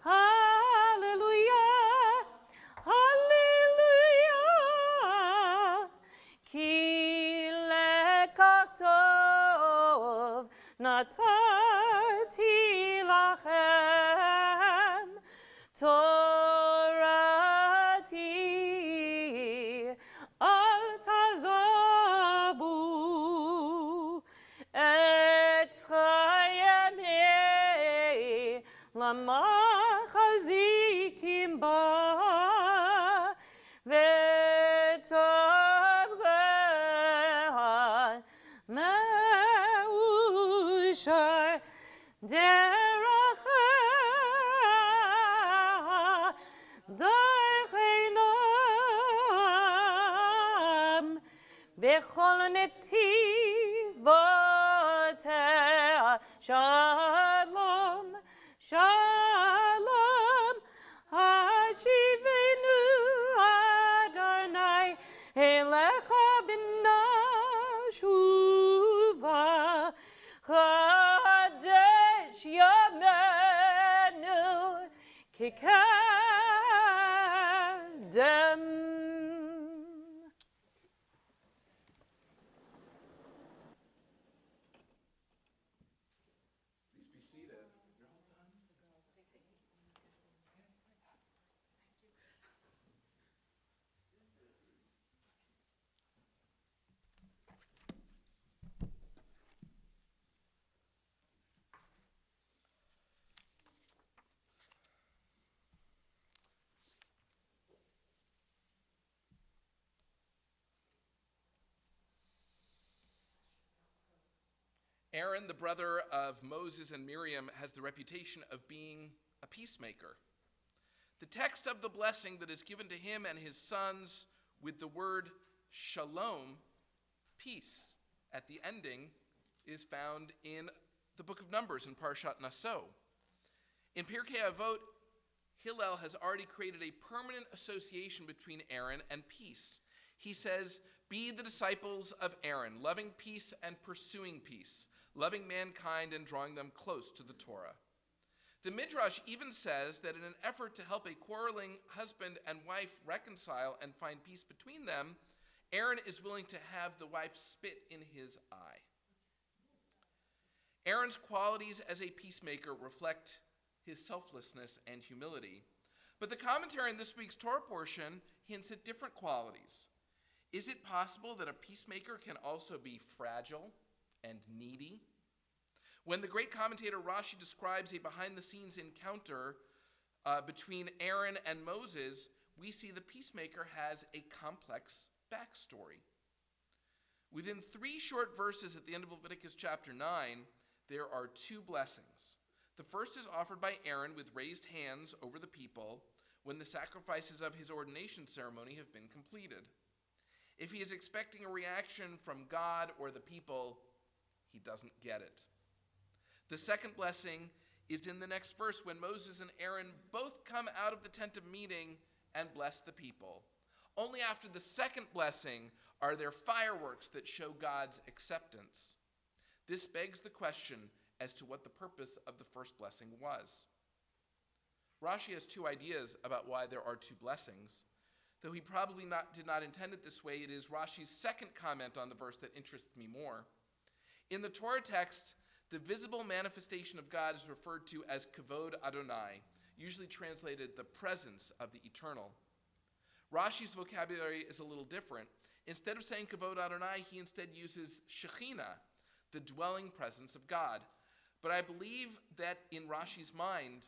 B: Hallelujah, hallelujah. Ki lekatov natarti lachem Torati al tazavu et chayemei lama chazikim ba v'tovreha me'ushar deracha darchenam v'chol netivotea shalom shalom hashivenu Adonai elecha v'nashuva chadesh yamenu kikadem.
A: Please be seated. Aaron, the brother of Moses and Miriam, has the reputation of being a peacemaker. The text of the blessing that is given to him and his sons with the word shalom, peace, at the ending, is found in the book of Numbers in Parshat Naso. In Pirkei Avot, Hillel has already created a permanent association between Aaron and peace. He says, "Be the disciples of Aaron, loving peace and pursuing peace, loving mankind and drawing them close to the Torah." The Midrash even says that in an effort to help a quarreling husband and wife reconcile and find peace between them, Aaron is willing to have the wife spit in his eye. Aaron's qualities as a peacemaker reflect his selflessness and humility. But the commentary in this week's Torah portion hints at different qualities. Is it possible that a peacemaker can also be fragile and needy? When the great commentator Rashi describes a behind-the-scenes encounter between Aaron and Moses, we see the peacemaker has a complex backstory. Within 3 short verses at the end of Leviticus chapter 9, there are 2 blessings. The first is offered by Aaron with raised hands over the people when the sacrifices of his ordination ceremony have been completed. If he is expecting a reaction from God or the people, he doesn't get it. The second blessing is in the next verse when Moses and Aaron both come out of the tent of meeting and bless the people. Only after the second blessing are there fireworks that show God's acceptance. This begs the question as to what the purpose of the first blessing was. Rashi has 2 ideas about why there are 2 blessings. Though he probably did not intend it this way, it is Rashi's second comment on the verse that interests me more. In the Torah text, the visible manifestation of God is referred to as Kavod Adonai, usually translated the presence of the eternal. Rashi's vocabulary is a little different. Instead of saying Kavod Adonai, he instead uses Shekhinah, the dwelling presence of God. But I believe that in Rashi's mind,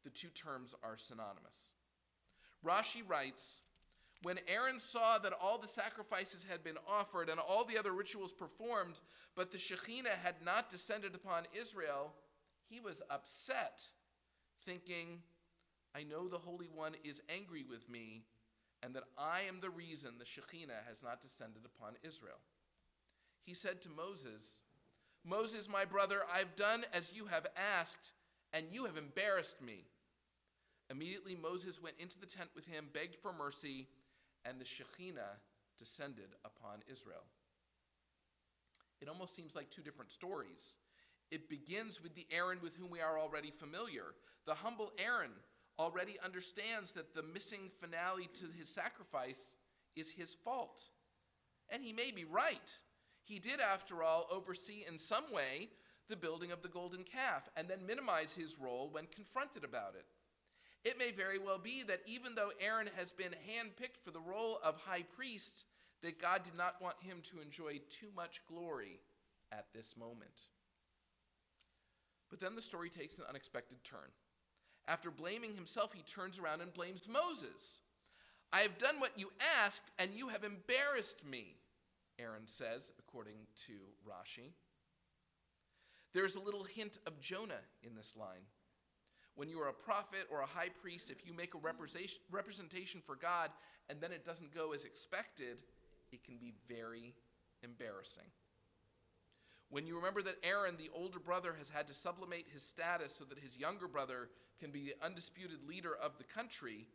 A: the 2 terms are synonymous. Rashi writes, "When Aaron saw that all the sacrifices had been offered and all the other rituals performed, but the Shekhinah had not descended upon Israel, he was upset, thinking, 'I know the Holy One is angry with me, and that I am the reason the Shekhinah has not descended upon Israel.' He said to Moses, 'Moses, my brother, I've done as you have asked, and you have embarrassed me.' Immediately Moses went into the tent with him, begged for mercy, and the Shekhinah descended upon Israel." It almost seems like 2 different stories. It begins with the Aaron with whom we are already familiar. The humble Aaron already understands that the missing finale to his sacrifice is his fault. And he may be right. He did, after all, oversee in some way the building of the golden calf and then minimize his role when confronted about it. It may very well be that even though Aaron has been handpicked for the role of high priest, that God did not want him to enjoy too much glory at this moment. But then the story takes an unexpected turn. After blaming himself, he turns around and blames Moses. "I have done what you asked, and you have embarrassed me," Aaron says, according to Rashi. There's a little hint of Jonah in this line. When you are a prophet or a high priest, if you make a representation for God and then it doesn't go as expected, it can be very embarrassing. When you remember that Aaron, the older brother, has had to sublimate his status so that his younger brother can be the undisputed leader of the country,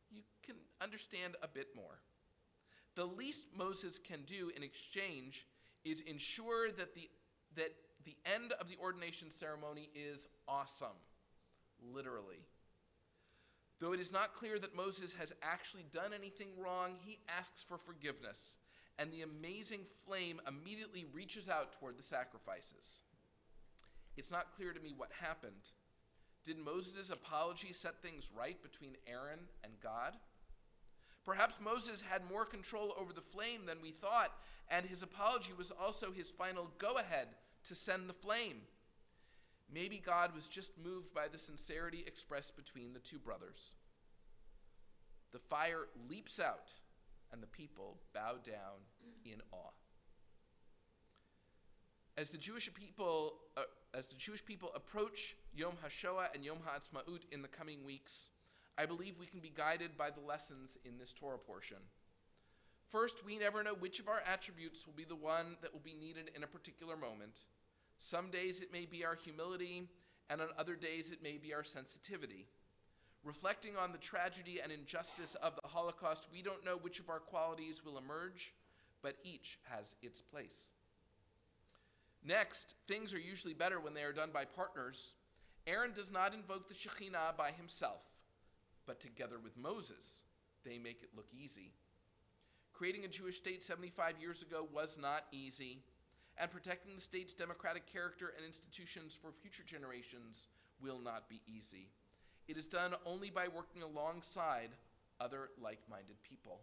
A: you can understand a bit more. The least Moses can do in exchange is ensure that the end of the ordination ceremony is awesome, literally. Though it is not clear that Moses has actually done anything wrong, he asks for forgiveness, and the amazing flame immediately reaches out toward the sacrifices. It's not clear to me what happened. Did Moses' apology set things right between Aaron and God? Perhaps Moses had more control over the flame than we thought, and his apology was also his final go-ahead to send the flame. Maybe God was just moved by the sincerity expressed between the 2 brothers. The fire leaps out, and the people bow down in awe. As the Jewish people approach Yom HaShoah and Yom HaAtzmaut in the coming weeks, I believe we can be guided by the lessons in this Torah portion. First, we never know which of our attributes will be the one that will be needed in a particular moment. Some days it may be our humility, and on other days it may be our sensitivity. Reflecting on the tragedy and injustice of the Holocaust, we don't know which of our qualities will emerge, but each has its place. Next, things are usually better when they are done by partners. Aaron does not invoke the Shekhinah by himself, but together with Moses, they make it look easy. Creating a Jewish state 75 years ago was not easy, and protecting the state's democratic character and institutions for future generations will not be easy. It is done only by working alongside other like-minded people.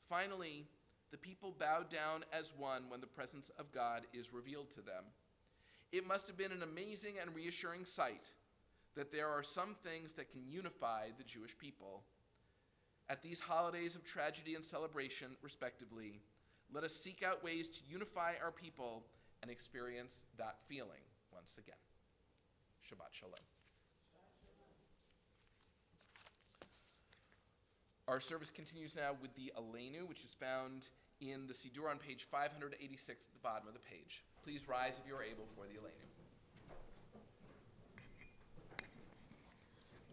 A: Finally, the people bow down as one when the presence of God is revealed to them. It must have been an amazing and reassuring sight that there are some things that can unify the Jewish people. At these holidays of tragedy and celebration, respectively, let us seek out ways to unify our people and experience that feeling once again. Shabbat Shalom. Our service continues now with the Aleinu, which is found in the Siddur on page 586 at the bottom of the page. Please rise if you are able for the Aleinu.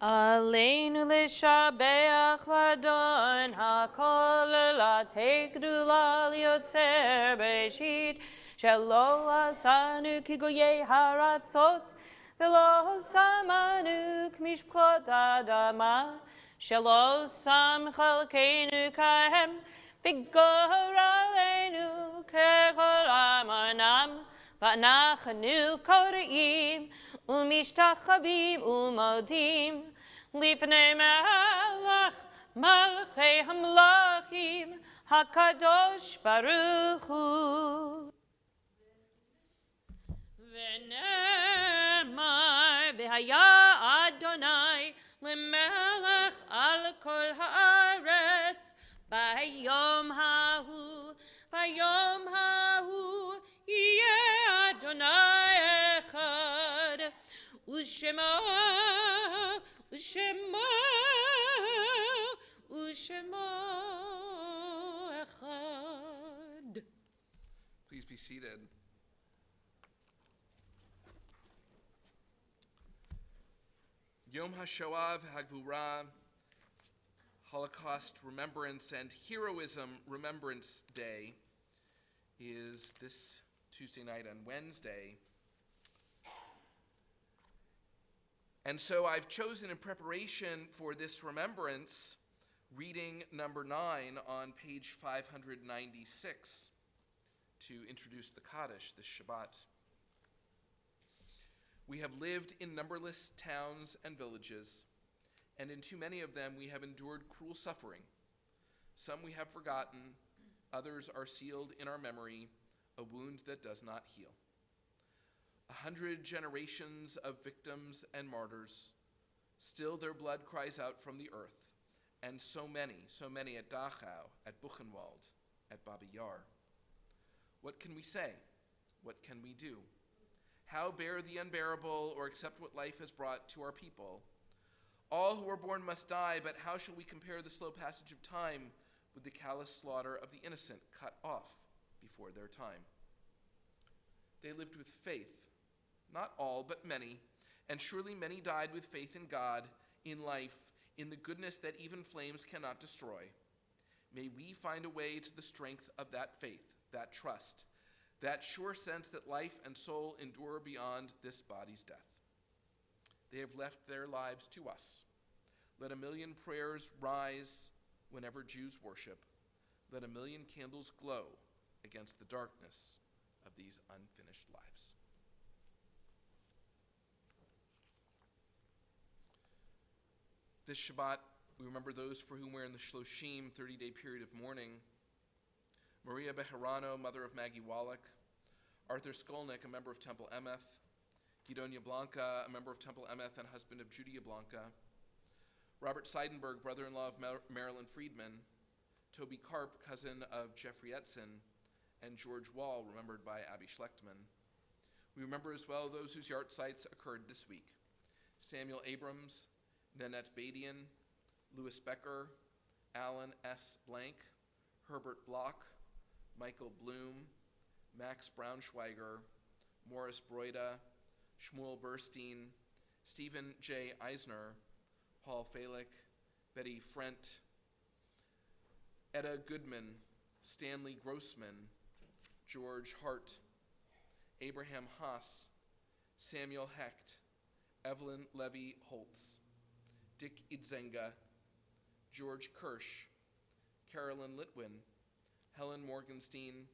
B: Aleinu l'shabeach l'Adon hakol l'atei gdula l'yotzer b'shit shelo asanu kigoyei haratzot v'lo samanu k'mishpchot adama shelo sam chalkeinu kahem v'gor aleinu kechol amanam v'anachanu koreim umishtachavim umodim lifnei melech malchei hamlachim hakadosh baruch hu. V'nemar v'haya Adonai l'melech al kol haaretz bayom hahu yeh Adonai echad u'shemo echad.
A: Please be seated. Yom HaShoah v'Hagvura, Holocaust Remembrance and Heroism Remembrance Day, is this Tuesday night and Wednesday. And so I've chosen in preparation for this remembrance reading number 9 on page 596 to introduce the Kaddish this Shabbat. We have lived in numberless towns and villages, and in too many of them we have endured cruel suffering. Some we have forgotten, others are sealed in our memory, a wound that does not heal. 100 generations of victims and martyrs, still their blood cries out from the earth, and so many at Dachau, at Buchenwald, at Babi Yar. What can we say? What can we do? How bear the unbearable or accept what life has brought to our people? All who are born must die, but how shall we compare the slow passage of time with the callous slaughter of the innocent cut off before their time? They lived with faith, not all, but many, and surely many died with faith in God, in life, in the goodness that even flames cannot destroy. May we find a way to the strength of that faith, that trust, that sure sense that life and soul endure beyond this body's death. They have left their lives to us. Let a million prayers rise whenever Jews worship. Let a million candles glow against the darkness of these unfinished lives. This Shabbat, we remember those for whom we're in the Shloshim, 30-day period of mourning. Maria Bejarano, mother of Maggie Wallach. Arthur Skolnick, a member of Temple Emeth. Guidonia Blanca, a member of Temple Emeth and husband of Judy Blanca. Robert Seidenberg, brother-in-law of Marilyn Friedman. Toby Karp, cousin of Jeffrey Etzen. and George Wall, remembered by Abby Schlechtman. We remember as well those whose yahrzeits occurred this week: Samuel Abrams, Nanette Badian, Louis Becker, Alan S. Blank, Herbert Block, Michael Bloom, Max Braunschweiger, Morris Broida, Shmuel Burstein, Stephen J. Eisner, Paul Falick, Betty Frent, Etta Goodman, Stanley Grossman, George Hart, Abraham Haas, Samuel Hecht, Evelyn Levy Holtz, Dick Idzenga, George Kirsch, Carolyn Litwin, Helen Morgenstein,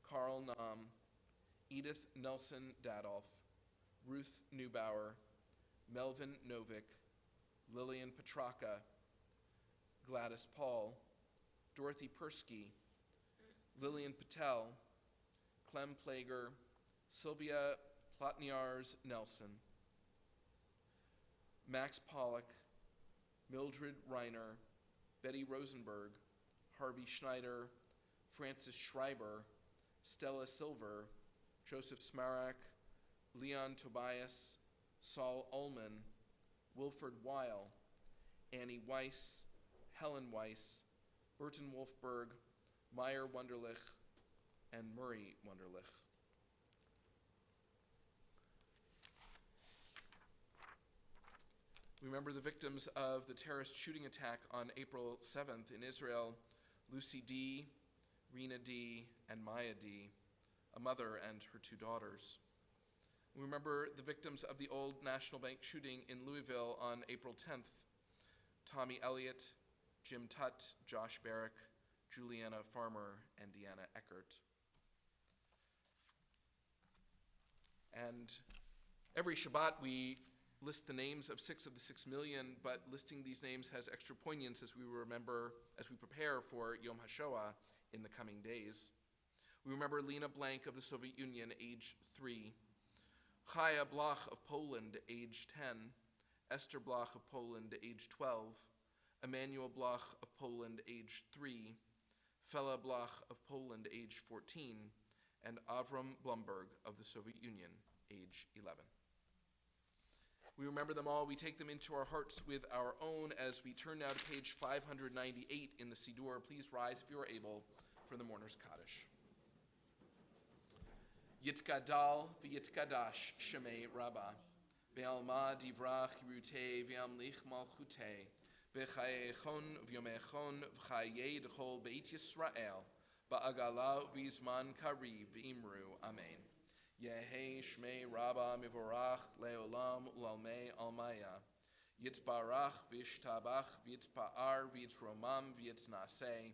A: Carl Naum, Edith Nelson Dadolf, Ruth Neubauer, Melvin Novick, Lillian Petraka, Gladys Paul, Dorothy Persky, Lillian Patel, Clem Plager, Sylvia Plotniars Nelson, Max Pollock, Mildred Reiner, Betty Rosenberg, Harvey Schneider, Francis Schreiber, Stella Silver, Joseph Smarak, Leon Tobias, Saul Ullman, Wilford Weil, Annie Weiss, Helen Weiss, Burton Wolfberg, Meyer Wunderlich, and Murray Wunderlich. We remember the victims of the terrorist shooting attack on April 7th in Israel: Lucy D., Rena D., and Maya D., a mother and her two daughters. We remember the victims of the Old National Bank shooting in Louisville on April 10th: Tommy Elliott, Jim Tutt, Josh Barrick, Juliana Farmer, and Deanna Eckert. And every Shabbat we list the names of 6 of the 6 million, but listing these names has extra poignance as we prepare for Yom HaShoah in the coming days. We remember Lena Blank of the Soviet Union, age 3, Chaya Bloch of Poland, age 10, Esther Bloch of Poland, age 12, Emmanuel Bloch of Poland, age 3, Fela Bloch of Poland, age 14, and Avram Blumberg of the Soviet Union, age 11. We remember them all. We take them into our hearts with our own as we turn now to page 598 in the Siddur. Please rise if you are able for the mourner's Kaddish. Yitgadal v'yitkadash shemei Rabbah, be'alma divrach yirutei v'yamlich malchutei, v'chayechon v'yomechon v'chayei d'chol beit Yisrael, ba'agala v'izman kariv v'imru. Amen. Yehi shmei Rabbah mivorach leolam ulalmei almaya, yitbarach v'yishtabach v'yitpa'ar v'yitromam v'yitnaseh,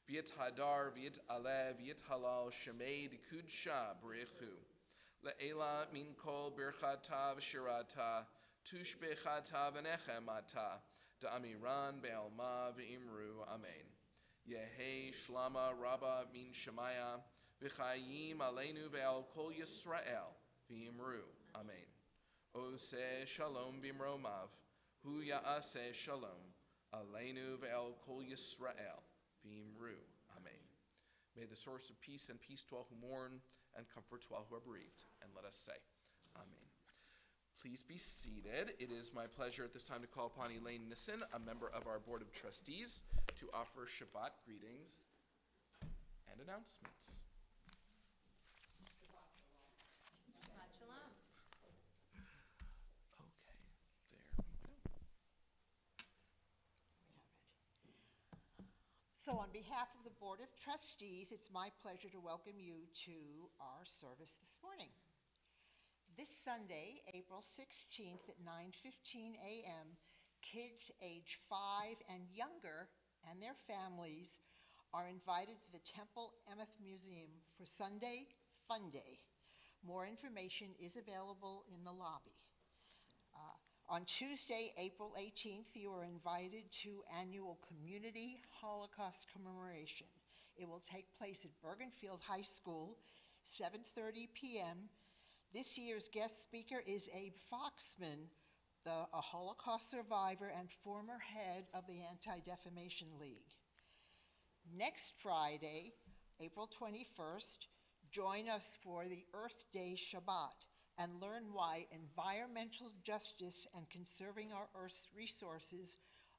A: V'yit hadar, v'yit alev, v'yit halal, shemei dikud shah b'rechu. Le'ela min kol birchata v'shirata, tush bechata v'nechemata, da'amiran be'alma v'imru. Amen. Yehi shlama rabba min shemaya, v'chayim aleinu ve'al kol Yisrael, v'imru. Amen. Oseh shalom b'imromav, hu ya'aseh shalom, aleinu ve'al kol Yisrael, v'imru. Amen. May the source of peace and peace to all who mourn and comfort to all who are bereaved. And let us say, Amen. Please be seated. It is my pleasure at this time to call upon Elaine Nissen, a member of our Board of Trustees, to offer Shabbat greetings and announcements.
B: Shabbat shalom.
A: Okay, there we go.
E: So on behalf of the Board of Trustees, it's my pleasure to welcome you to our service this morning. This Sunday, April 16th at 9:15 a.m., kids age 5 and younger and their families are invited to the Temple Emeth Museum for Sunday Fun Day. More information is available in the lobby. On Tuesday, April 18th, you are invited to annual Community Holocaust Commemoration. It will take place at Bergenfield High School, 7:30 p.m. This year's guest speaker is Abe Foxman, a Holocaust survivor and former head of the Anti-Defamation League. Next Friday, April 21st, join us for the Earth Day Shabbat and learn why environmental justice and conserving our Earth's resources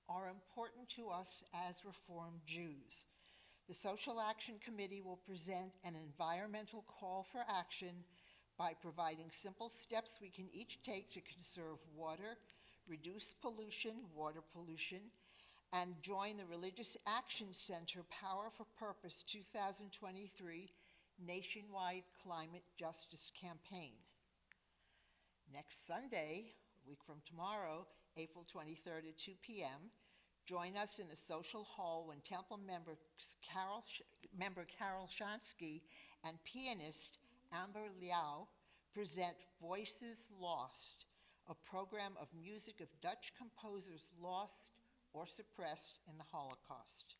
E: are important to us as Reformed Jews. The Social Action Committee will present an environmental call for action by providing simple steps we can each take to conserve water, reduce water pollution, and join the Religious Action Center Power for Purpose 2023 nationwide climate justice campaign. Next Sunday, a week from tomorrow, April 23rd at 2 p.m., join us in the social hall when Temple member Carol Shansky and pianist Amber Liao present Voices Lost, a program of music of Dutch composers lost or suppressed in the Holocaust.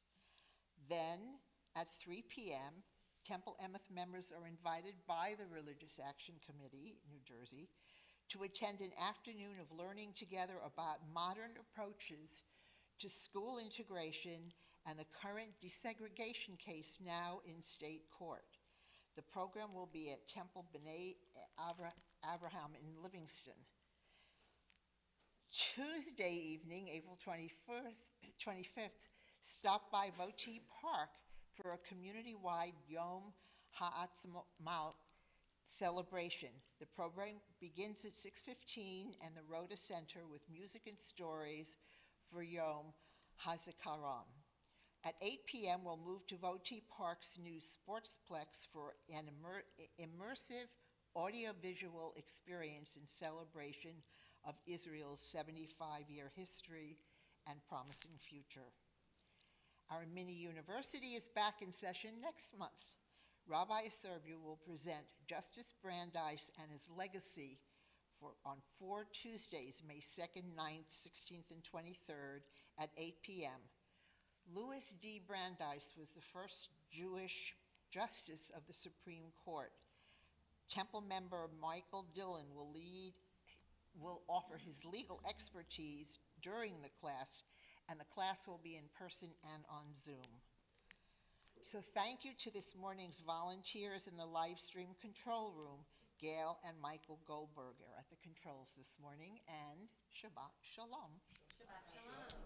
E: Then, at 3 p.m., Temple Emeth members are invited by the Religious Action Committee, New Jersey, to attend an afternoon of learning together about modern approaches to school integration and the current desegregation case now in state court. The program will be at Temple B'nai Abraham in Livingston. Tuesday evening, April 25th, stop by Voti Park for a community-wide Yom Ha'atzmaut celebration. The program begins at 6:15 and the Rhoda Center with music and stories for Yom HaZikaron. At 8 p.m., we'll move to Voti Park's new Sportsplex for an immersive audiovisual experience in celebration of Israel's 75-year history and promising future. Our mini university is back in session next month. Rabbi Serbu will present Justice Brandeis and his legacy on 4 Tuesdays, May 2nd, 9th, 16th, and 23rd at 8 p.m. Louis D. Brandeis was the first Jewish justice of the Supreme Court. Temple member Michael Dillon will offer his legal expertise during the class, and the class will be in person and on Zoom. So thank you to this morning's volunteers in the live stream control room. Gail and Michael Goldberger at the controls this morning, and Shabbat Shalom.
B: Shabbat Shalom.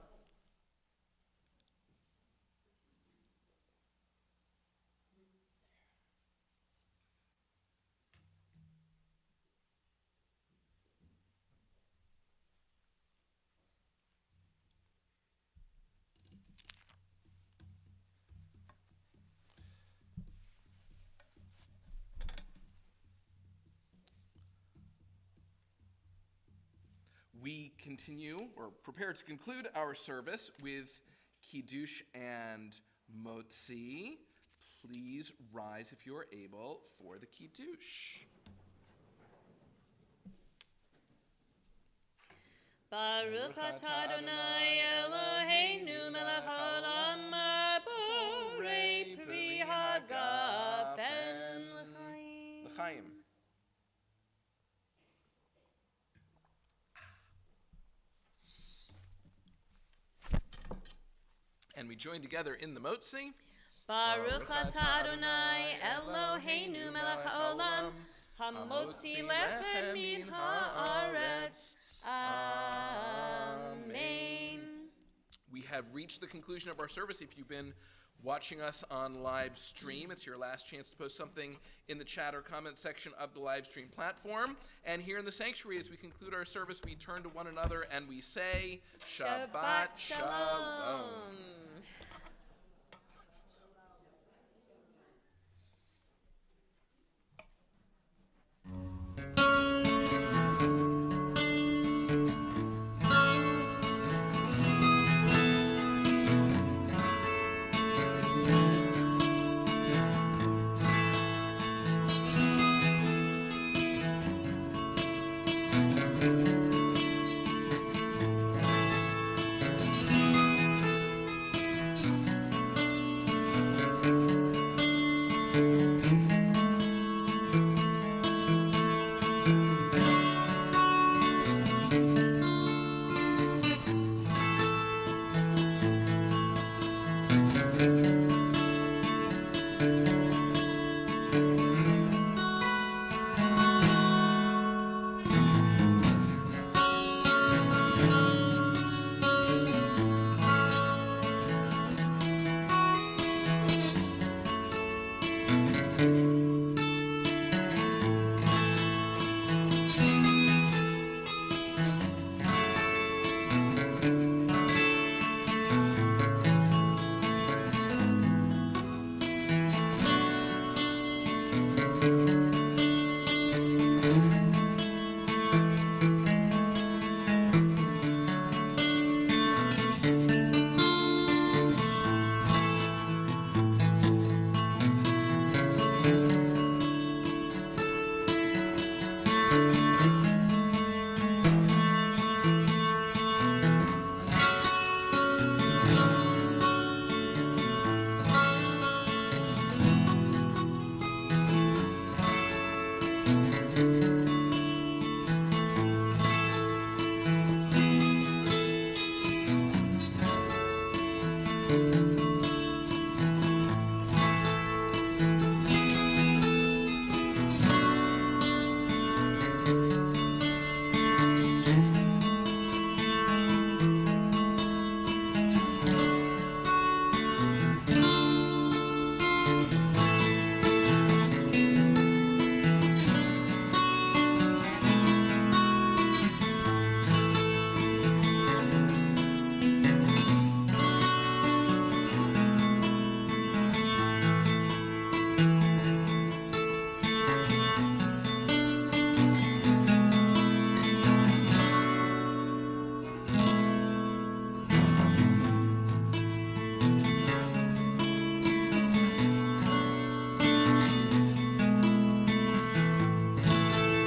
A: We continue, or prepare to conclude our service with Kiddush and Motzi. Please rise if you are able for the Kiddush.
B: Baruch atah Adonai Eloheinu melech haolam borei pri hagafen l'chaim.
A: L'chaim. And we join together in the Motzi.
B: Baruch atah Adonai Eloheinu melech haolam hamotzi lechem min haaretz. Amen.
A: We have reached the conclusion of our service. If you've been watching us on live stream, it's your last chance to post something in the chat or comment section of the live stream platform. And here in the sanctuary, as we conclude our service, we turn to one another and we say, Shabbat Shalom.